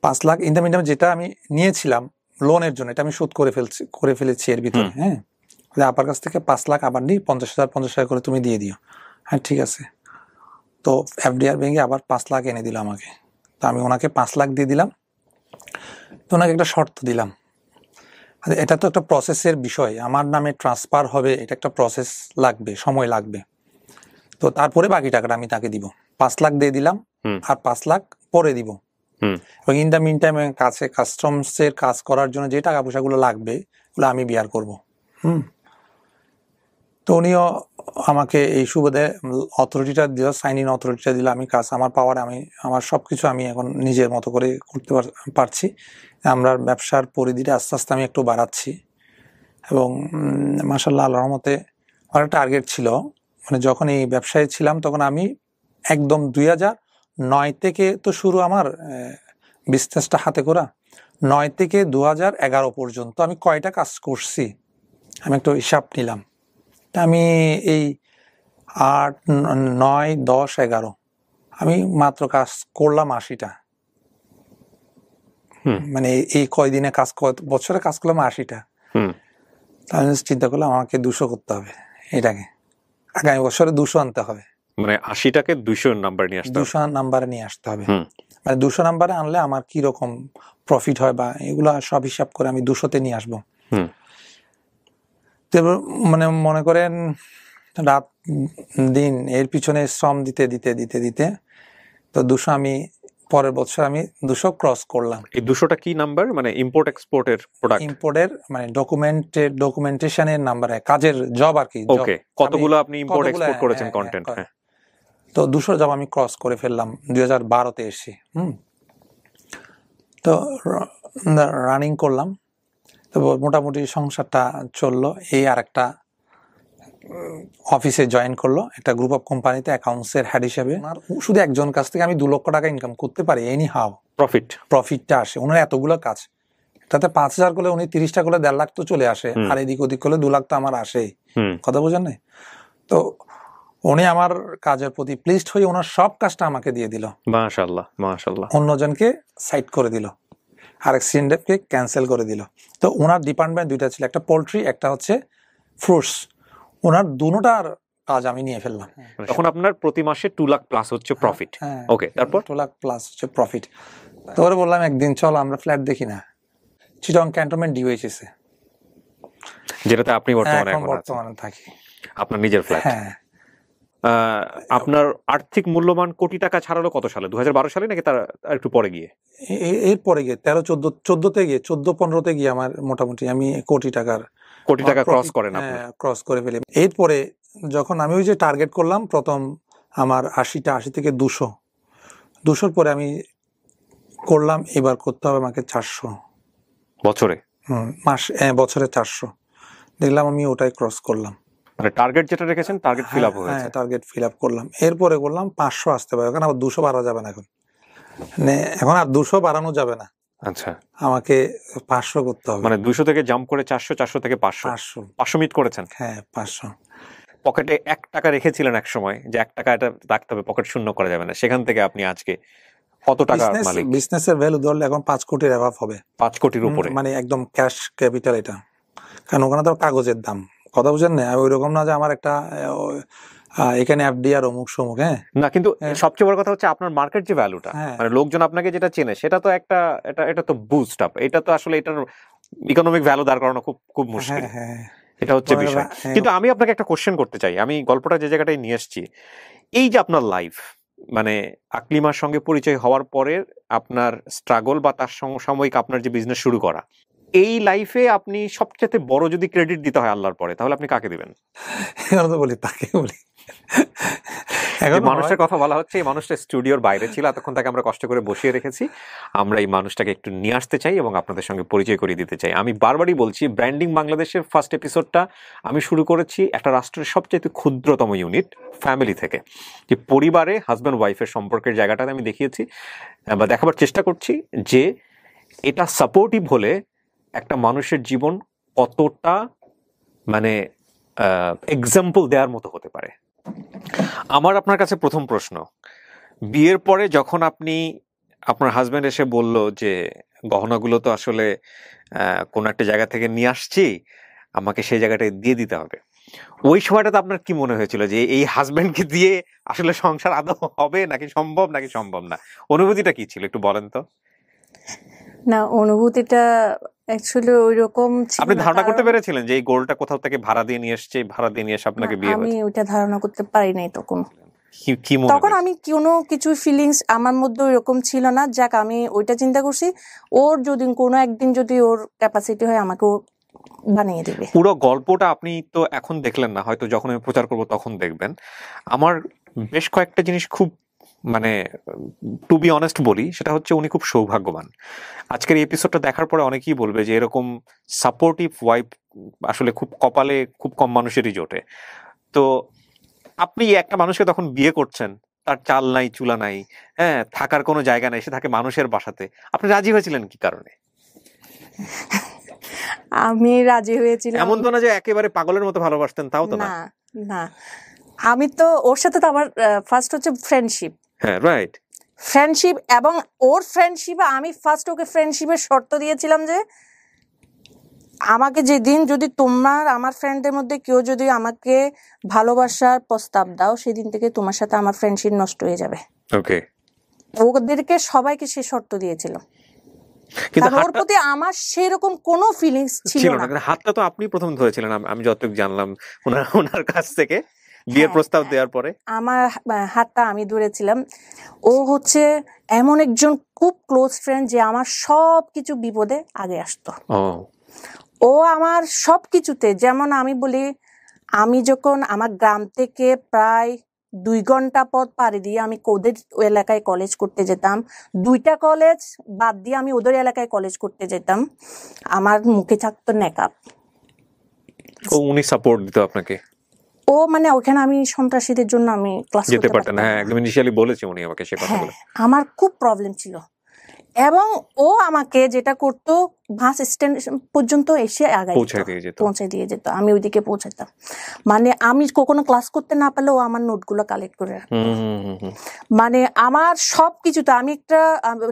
5 লাখ ইন দ্য মিডিয়াম যেটা আমি নিয়েছিলাম লোনের জন্য, এটা আমি শোধ করে ফেলেছি এর ভিতরে। হ্যাঁ, আপার কাছ থেকে 5 লাখ আবার নিই, 50,000 করে তুমি দিয়ে দিও। হ্যাঁ ঠিক আছে। তো এফডিআর ব্যাংকে আবার 5 লাখ এনে দিল আমাকে। তো আমি ওনাকে 5 লাখ দিয়ে দিলাম। তো ওনাকে একটা শর্ত দিলাম, এটা তো একটা প্রসেসের বিষয়, আমার নামে ট্রান্সফার হবে, এটা একটা প্রসেস লাগবে, সময় লাগবে। তো তারপরে বাকি টাকাটা আমি তাকে দিব। 5 লাখ দিয়ে দিলাম, আর 5 লাখ পরে দিব। এবং ইন দ্য মিন টাইম কাছে কাস্টমসের কাজ করার জন্য যে টাকা পয়সাগুলো লাগবে ওগুলো আমি বিয়ার করব। তো উনিও আমাকে এই সুবাদে অথরিটিটা দিল, সাইন ইন অথরিটিটা দিল। আমি কাজ আমার পাওয়ার, আমার সবকিছু আমি এখন নিজের মতো করে করতে পারছি। আমরা ব্যবসার পরিধিটা আস্তে আস্তে আমি একটু বাড়াচ্ছি, এবং মাশাআল্লাহ আল্লাহর রহমতে আমার টার্গেট ছিল, মানে যখন এই ব্যবসায় ছিলাম তখন আমি একদম 2009 থেকে তো শুরু আমার বিজনেসটা হাতে করা, 9 থেকে 2011 পর্যন্ত আমি কয়টা কাজ করছি আমি একটু হিসাব নিলাম। আমি এই 8, 9, 10, 11 আমি মাত্র কাজ করলাম 80টা। মানে এই কয়দিনে কাজ, বছরে কাজ করলাম 80টা। আমি চিন্তা করলাম আমাকে 200 করতে হবে, এটাকে আগামী বছরে 200 আনতে হবে। মানে 80টাকে 200 নাম্বার নিয়ে আসতে হবে, 200 নাম্বারে নিয়ে আসতে হবে। মানে 200 নাম্বারে আনলে আমার কি রকম প্রফিট হয় বা এগুলা সব হিসাব করে আমি 200তে নিয়ে আসবো। মানে মনে করেন রাত দিন এর পিছনে শ্রম দিতে দিতে দিতে দিতে তো 200 আমি পরের বছর আমি 200 ক্রস করলাম। এই 200টা কি নাম্বার? মানে ইম্পোর্ট এক্সপোর্টের প্রোডাক্ট, ইম্পোর্টের মানে ডকুমেন্টেশনের নাম্বার, কাজের জব আর কি। ওকে, কতগুলো আপনি ইম্পোর্ট এক্সপোর্ট করেছেন কন্টেন্ট? তো 200 জব আমি ক্রস করে ফেললাম 2012-তে এসে। তো রানিং করলাম, তো মোটামুটি সংসারটা চললো। এই আর একটা অফিসে জয়েন করলো, একটা গ্রুপ অফ কোম্পানিতে অ্যাকাউন্টসের হেড হিসেবে। শুধু একজন কাছ থেকে আমি 2 লক্ষ টাকা ইনকাম করতে পারি, এনি হাউ প্রফিটটা আসে। ওনার এতগুলো কাজ, তাতে 5,000 করলে উনি 30টা করলে 1.5 লাখ তো চলে আসে, আর এদিক ওদিক করলে 2 লাখ তো আমার আসে। কথা বোঝেন নাই? তো উনি আমার কাজের প্রতি প্লিজড হয়ে ওনার সব কাজটা আমাকে দিয়ে দিল। মাশাআল্লাহ মাশাআল্লাহ। অন্যজনকে সাইড করে দিল, আর এক্সচেঞ্জকে ক্যান্সেল করে দিল। তো ওনার ডিপার্টমেন্ট 2টা ছিল, একটা পোল্ট্রি, একটা হচ্ছে ফ্রুটস। ওনার দুটোটার কাজ আমি নিয়ে ফেললাম। তখন আপনার প্রতি মাসে 2 লাখ প্লাস হচ্ছে প্রফিট। ওকে, তারপর 2 লাখ প্লাস হচ্ছে প্রফিট। তারপরে বললাম একদিন চল আমরা ফ্ল্যাট দেখি না, চিটং ক্যান্টনমেন্ট ডিওএইচএস এ, যেটাতে আপনি বর্তমানে থাকি, আপনার নিজের ফ্ল্যাট। আপনার আর্থিক মূল্যমান কোটি টাকা ছাড়ালো কত সালে? 2012 সালে নাকি তার একটু পরে গিয়ে? এর পরে গিয়ে 13-14তে গিয়ে 14-15তে গিয়ে আমার মোটামুটি আমি কোটি টাকা ক্রস করেন আপনি? ক্রস করে ফেলি। এরপরে যখন আমি ওই যে টার্গেট করলাম প্রথম আমার 80 থেকে 200 পরে আমি করলাম, এবার করতে হবে আমাকে 400 বছরে। বছরে 400 দেখলাম, আমি ওটাই ক্রস করলাম। মানে টার্গেট যেটা রেখেছেন টার্গেট ফিল আপ হয়েছে। টার্গেট ফিল আপ করলাম, এরপরে করলাম 500 আসতে পারে, কারণ আবার 200 বাড়া যাবে না এখন, মানে এখন আর 200 বাড়ানো যাবে না, আচ্ছা আমাকে 500 করতে হবে। মানে 200 থেকে জাম্প করে 400, 400 থেকে 500, 500 মিট করেছেন। হ্যাঁ 500। পকেটে 1 টাকা রেখেছিলেন এক সময়, যে 1 টাকা এটা রাখতে হবে, পকেট শূন্য করা যাবে না, সেখান থেকে আপনি আজকে কত টাকা মালিক? বিজনেসের ভ্যালু ধরলে এখন 5 কোটির অ্যাভাব হবে, 5 কোটির উপরে, মানে একদম ক্যাশ ক্যাপিটাল এটা, কারণ ওখানে তো কাগজের দাম, কথা বুঝেন না, ওই রকম না যে আমার একটা এখানে এফডি আর অমুক সমুক। হ্যাঁ না, কিন্তু সবচেয়ে বড় কথা হচ্ছে আপনার মার্কেট যে ভ্যালুটা, মানে লোকজন আপনাকে যেটা চেনে সেটা তো একটা, এটা তো বুস্ট আপ, এটা তো আসলে এটার ইকোনমিক ভ্যালু দাঁড় করানো খুব খুব মুশকিল, এটা হচ্ছে বিষয়। কিন্তু আমি আপনাকে একটা কোশ্চেন করতে চাই, আমি গল্পটা যে জায়গাটায় নিয়ে এসেছি, এই যে আপনার লাইফ, মানে আকলিমার সঙ্গে পরিচয় হওয়ার পরে আপনার স্ট্রাগল বা তার সমসাময়িক আপনার যে বিজনেস শুরু করা, এই লাইফে আপনি সবচেয়ে বড় যদি ক্রেডিট দিতে হয় আল্লাহর পরে, তাহলে আপনি কাকে দিবেন? এখন তো বলি তাকে বলি। মানুষের কথা বলা হচ্ছে, এই মানুষটা স্টুডিওর বাইরে ছিল, এতক্ষণ তাকে আমরা কষ্ট করে বসিয়ে রেখেছি, আমরা এই মানুষটাকে একটু নিয়ে আসতে চাই এবং আপনাদের সঙ্গে পরিচয় করিয়ে দিতে চাই। আমি বারবারই বলছি, ব্র্যান্ডিং বাংলাদেশের ফার্স্ট এপিসোডটা আমি শুরু করেছি একটা রাষ্ট্রের সবচেয়ে ক্ষুদ্রতম ইউনিট, ফ্যামিলি থেকে, যে পরিবারে হাজব্যান্ড ওয়াইফের সম্পর্কের জায়গাটাতে আমি দেখিয়েছি বা দেখাবার চেষ্টা করছি যে এটা সাপোর্টিভ হলে একটা মানুষের জীবন কতটা মানে এক্সাম্পল দেওয়ার মতো হতে পারে। আমার আপনার কাছে প্রথম প্রশ্ন, বিয়ের পরে যখন আপনি, আপনার হাজব্যান্ড এসে বলল যে গহনাগুলো তো আসলে কোন একটা জায়গা থেকে নিয়ে আসছি, আমাকে সেই জায়গাটায় দিয়ে দিতে হবে, ওই সময়টাতে আপনার কি মনে হয়েছিল যে এই হাজব্যান্ডকে দিয়ে আসলে সংসার আদৌ হবে নাকি সম্ভব না? অনুভূতিটা কি ছিল একটু বলেন তো। না, অনুভূতিটা অ্যাকচুয়ালি ওইরকম ছিল আপনি না, ধারণা করতে কারণ পেরেছিলেন যে এই গোলটা কোথাও থেকে ভাড়া দিয়ে নিয়ে এসছে, ভাড়া দিয়ে নিয়ে এসে আপনাকে বিয়ে আমি হয়েছে? ওইটা ধারণা করতে পারি নাই তখন। কি মনে তখন হয়েছে? আমি কোনো কিছু ফিলিংস আমার মধ্যে ওইরকম ছিল না। যাক, আমি ওইটা চিন্তা করছি, ওর যদি কোনো একদিন যদি ওর ক্যাপাসিটি হয় আমাকে ও বানিয়ে দেবে। পুরো গল্পটা আপনি তো এখন দেখলেন না, হয়তো যখন আমি প্রচার করব তখন দেখবেন। আমার বেশ কয়েকটা জিনিস খুব, মানে টু বি অনেস্ট বলি, সেটা হচ্ছে উনি খুব সৌভাগ্যবান। আজকের এই এপিসোডটা দেখার পরে অনেকেই বলবে যে এরকম সাপোর্টিভ ওয়াইফ আসলে খুব কপালে খুব কম মানুষেরই জোটে। তো আপনি একটা মানুষকে তখন বিয়ে করছেন, তার চাল নাই চুলা নাই, হ্যাঁ, থাকার কোনো জায়গা নাই, সে থাকে মানুষের বাসাতে, আপনি রাজি হয়েছিলেন কি কারণে? আমি রাজি হয়েছিলাম, এমন তো না যে একেবারে পাগলের মতো ভালোবাসতেন, তাও তো না। না না, আমি তো ওর সাথে তো আমার ফার্স্ট হচ্ছে ফ্রেন্ডশিপ। হ্যাঁ, রাইট। ফ্রেন্ডশিপ, এবং ওর ফ্রেন্ডশিপে আমি ফার্স্ট ওকে ফ্রেন্ডশিপের শর্ত দিয়েছিলাম যে আমাকে যেদিন যদি তোমার আমার ফ্রেন্ডদের মধ্যে কেউ যদি আমাকে ভালোবাসার প্রস্তাব দাও, সেদিন থেকে তোমার সাথে আমার ফ্রেন্ডশিপ নষ্ট হয়ে যাবে। ওকে। ওদেরকে সবাইকে সে শর্ত দিয়েছিল, কিন্তু কারণ ওর প্রতি আমার সেরকম কোনো ফিলিংস ছিল না। কিন্তু হাতটা তো আপনি প্রথম ধরেছিলেন, আমি যতটুকু জানলাম ওনার কাছ থেকে বিয়ের প্রস্তাব দেওয়ার পরে। আমার হাতটা আমি ধরেছিলাম। ও হচ্ছে এমন একজন খুব ক্লোজ ফ্রেন্ড যে আমার সব কিছু বিপদে আগে আসতো। ও আমার সব কিছুতে, যেমন আমি বলি, আমি যখন আমার গ্রাম থেকে প্রায় 2 ঘন্টা পথ পাড়ি দিয়ে আমি ওদের এলাকায় কলেজ করতে যেতাম, 2টা কলেজ বাদ দিয়ে আমি ওদের এলাকায় কলেজ করতে যেতাম, আমার মুখে থাকতো নেকাব। উনি সাপোর্ট দিত আপনাকে? ও মানে ওখানে আমি সন্ত্রাসীদের জন্য আমি ক্লাস যেতে পারতেন? হ্যাঁ, একদম ইনিশিয়ালি বলেছে উনি আমাকে সে কথাগুলো। আমার খুব প্রবলেম ছিল, এবং ও আমাকে যেটা করতো বাস স্ট্যান্ড পর্যন্ত এসে আগে পৌঁছে দিয়ে যেত, আমি ওইদিকে পৌঁছাতাম। মানে আমি কখনো ক্লাস করতে না পারলে ও আমার নোটগুলো কালেক্ট করে রাখতো। মানে আমার সবকিছুতে, আমি একটা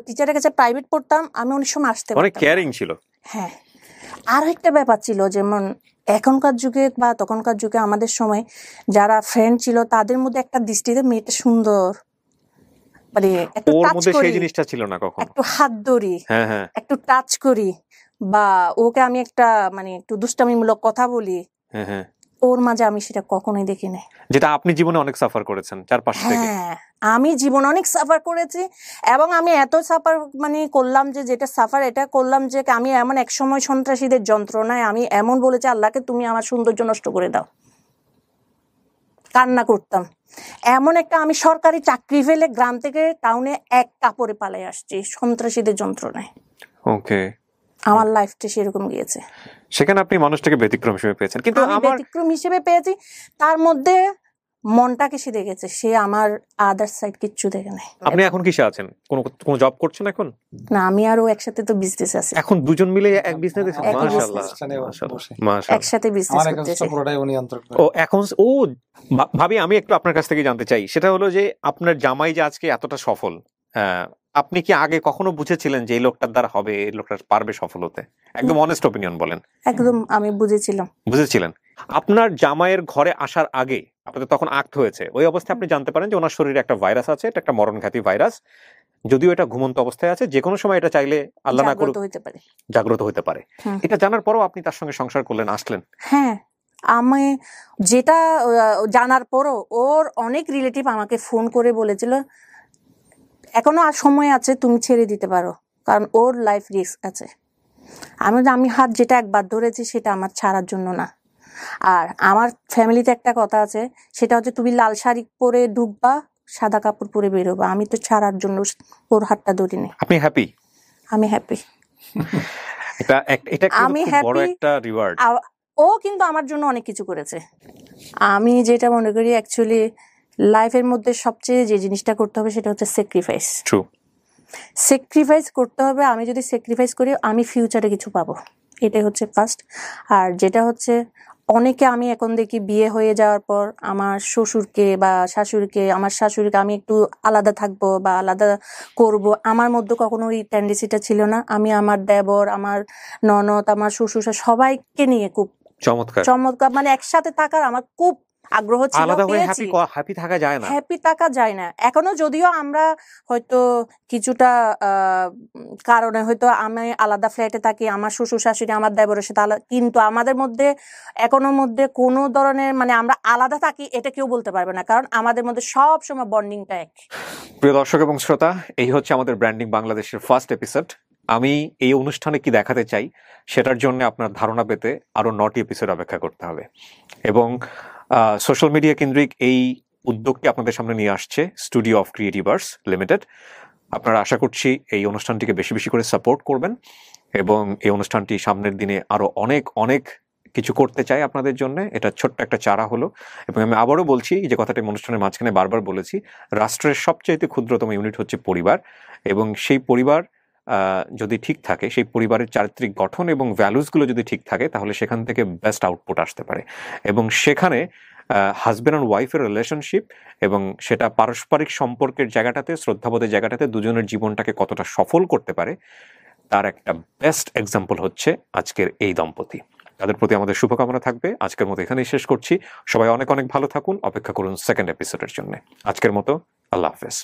টিচারের কাছে প্রাইভেট পড়তাম, আমি অনেক সময় আসতে অনেক কেয়ারিং ছিল। হ্যাঁ, আরো একটা ব্যাপার ছিল, যেমন এখনকার যুগে বা তখনকার যুগে আমাদের সময় যারা ফ্রেন্ড ছিল তাদের মধ্যে একটা দৃষ্টিতে মেয়েটা সুন্দর, মানে একটু টাচ করি, সেই জিনিসটা ছিল না কখনো, একটু হাত ধরি, একটু টাচ করি, বা ওকে আমি একটা মানে একটু দুষ্টামিমূলক কথা বলি, ওর মাঝে আমি সেটা কখনোই দেখি নাই। যেটা আপনি জীবনে অনেক সাফার করেছেন চারপাশ থেকে। হ্যাঁ, আমি জীবনে অনেক সাফার করেছি, এবং আমি এত সাফার মানে করলাম যে যেটা সাফার এটা করলাম যে আমি এমন এক সময় সন্ত্রাসীদের যন্ত্রণায় আমি এমন বলেছি, আল্লাহকে তুমি আমার সৌন্দর্য নষ্ট করে দাও, কান্না করতাম। এমন একটা, আমি সরকারি চাকরি ফেলে গ্রাম থেকে টাউনে এক কাপড়ে পালাই আসছি সন্ত্রাসীদের যন্ত্রণায়। ওকে, আমার লাইফটা সেরকম গিয়েছে। সেখানে আপনি মানুষটাকে ব্যতিক্রম হিসেবে পেয়েছেন, কিন্তু আমি আমার ব্যতিক্রম হিসেবে পেয়েছি, তার মধ্যে মনটাকে সে দেখেছে, সে আমার আদার সাইড কিচ্ছু দেখে নাই। আপনি এখন কিসে আছেন? কোনো জব করছেন এখন? না, আমি আর ও একসাথে তো বিজনেস আছে, এখন দুজন মিলে এক বিজনেস দিয়েছেন? একই মাশাআল্লাহ, মাশাআল্লাহ। একসাথে বিজনেস করতেছে। ও এখন ও ভাবি, আমি একটু আপনার কাছ থেকে জানতে চাই, সেটা হলো যে আপনার জামাই যে আজকে এতটা সফল, আপনি কি আগে কখনো বুঝেছিলেন যে এই লোকটার দ্বারা হবে, এই লোকটা পারবে সফল হতে? একদম অনেস্ট ওপিনিয়ন বলেন। একদম আমি বুঝেছিলাম। আপনার জামাইয়ের ঘরে আসার আগে আপনাদের তখন আক্ত হয়েছে, ওই অবস্থায় আপনি জানতে পারেন যে ওনার শরীরে একটা ভাইরাস আছে, এটা একটা মরণঘাতী ভাইরাস, যদিও এটা ঘুমন্ত অবস্থায় আছে, যে কোনো সময় এটা চাইলে আল্লাহ না করুক জাগ্রত হতে পারে। এটা জানার পরও আপনি তার সঙ্গে সংসার করলেন, আসলেন। হ্যাঁ, আমি যেটা জানার পরও ওর অনেক রিলেটিভ আমাকে ফোন করে বলেছিল এখনো আর সময় আছে, তুমি ছেড়ে দিতে পারো, কারণ ওর লাইফ রিস্ক আছে। আমি হাত যেটা একবার ধরেছি সেটা আমার ছাড়ার জন্য না। আর আমার ফ্যামিলিতে একটা কথা আছে, সেটা হচ্ছে তুমি লাল শাড়ি পরে ঢুকবা, সাদা কাপড় পরে বেরোবা। আমি তো ছাড়ার জন্য ওর হাতটা ধরিনি। আপনি হ্যাপি? আমি হ্যাপি। এটা আমি বড় একটা রিওয়ার্ড। ও কিন্তু আমার জন্য অনেক কিছু করেছে। আমি যেটা মনে করি অ্যাকচুয়ালি লাইফের মধ্যে সবচেয়ে যে জিনিসটা করতে হবে সেটা হচ্ছে স্যাক্রিফাইস। ট্রু, স্যাক্রিফাইস করতে হবে। আমি যদি স্যাক্রিফাইস করি আমি ফিউচারে কিছু পাবো, এটাই হচ্ছে ফার্স্ট। আর যেটা হচ্ছে অনেকে আমি এখন দেখি বিয়ে হয়ে যাওয়ার পর আমার শ্বশুরকে বা শাশুড়িকে, আমার শাশুড়িকে আমি একটু আলাদা থাকবো বা আলাদা করব, আমার মধ্যে কখনো ওই টেন্ডেন্সিটা ছিল না। আমি আমার দেবর, আমার ননদ, আমার শ্বশুর সবাইকে নিয়ে খুব চমৎকার মানে একসাথে থাকার আমার খুব আগ্রহ ছিল। হ্যাপি থাকা যায় না এখনো, যদিও আমরা হয়তো কিছুটা কারণে হয়তো আমি আলাদা ফ্ল্যাটে থাকি, আমার শ্বশুর শাশুড়ি আমার দেবরের সাথে আলাদা, কিন্তু আমাদের মধ্যে কোনো ধরনের মানে আমরা আলাদা থাকি এটা কেউ বলতে পারবে না, কারণ আমাদের মধ্যে সব সময় বন্ডিংটা এক। প্রিয় দর্শক এবং শ্রোতা, এই হচ্ছে আমাদের ব্র্যান্ডিং বাংলাদেশের ফার্স্ট এপিসোড। আমি এই অনুষ্ঠানে কি দেখাতে চাই সেটার জন্য আপনার ধারণা পেতে আরো 9টি এপিসোড অপেক্ষা করতে হবে, এবং সোশ্যাল মিডিয়া কেন্দ্রিক এই উদ্যোগটি আপনাদের সামনে নিয়ে আসছে স্টুডিও অফ ক্রিয়েটিভার্স লিমিটেড। আপনারা আশা করছি এই অনুষ্ঠানটিকে বেশি বেশি করে সাপোর্ট করবেন, এবং এই অনুষ্ঠানটি সামনের দিনে আরো অনেক অনেক কিছু করতে চাই আপনাদের জন্য। এটা ছোট্ট একটা চারা হলো, এবং আমি আবারও বলছি যে কথাটি অনুষ্ঠানের মাঝখানে বারবার বলেছি, রাষ্ট্রের সবচেয়ে ক্ষুদ্রতম ইউনিট হচ্ছে পরিবার, এবং সেই পরিবার যদি ঠিক থাকে, সেই পরিবারের চারিত্রিক গঠন এবং ভ্যালুসগুলো যদি ঠিক থাকে, তাহলে সেখান থেকে বেস্ট আউটপুট আসতে পারে। এবং সেখানে হাজব্যান্ড অ্যান্ড ওয়াইফের রিলেশনশিপ এবং সেটা পারস্পরিক সম্পর্কের জায়গাটাতে, শ্রদ্ধাবোধের জায়গাটাতে দুজনের জীবনটাকে কতটা সফল করতে পারে, তার একটা বেস্ট এক্সাম্পল হচ্ছে আজকের এই দম্পতি। তাদের প্রতি আমাদের শুভকামনা থাকবে। আজকের মতো এখানেই শেষ করছি। সবাই অনেক অনেক ভালো থাকুন, অপেক্ষা করুন সেকেন্ড এপিসোডের জন্য। আজকের মতো আল্লাহ হাফেজ।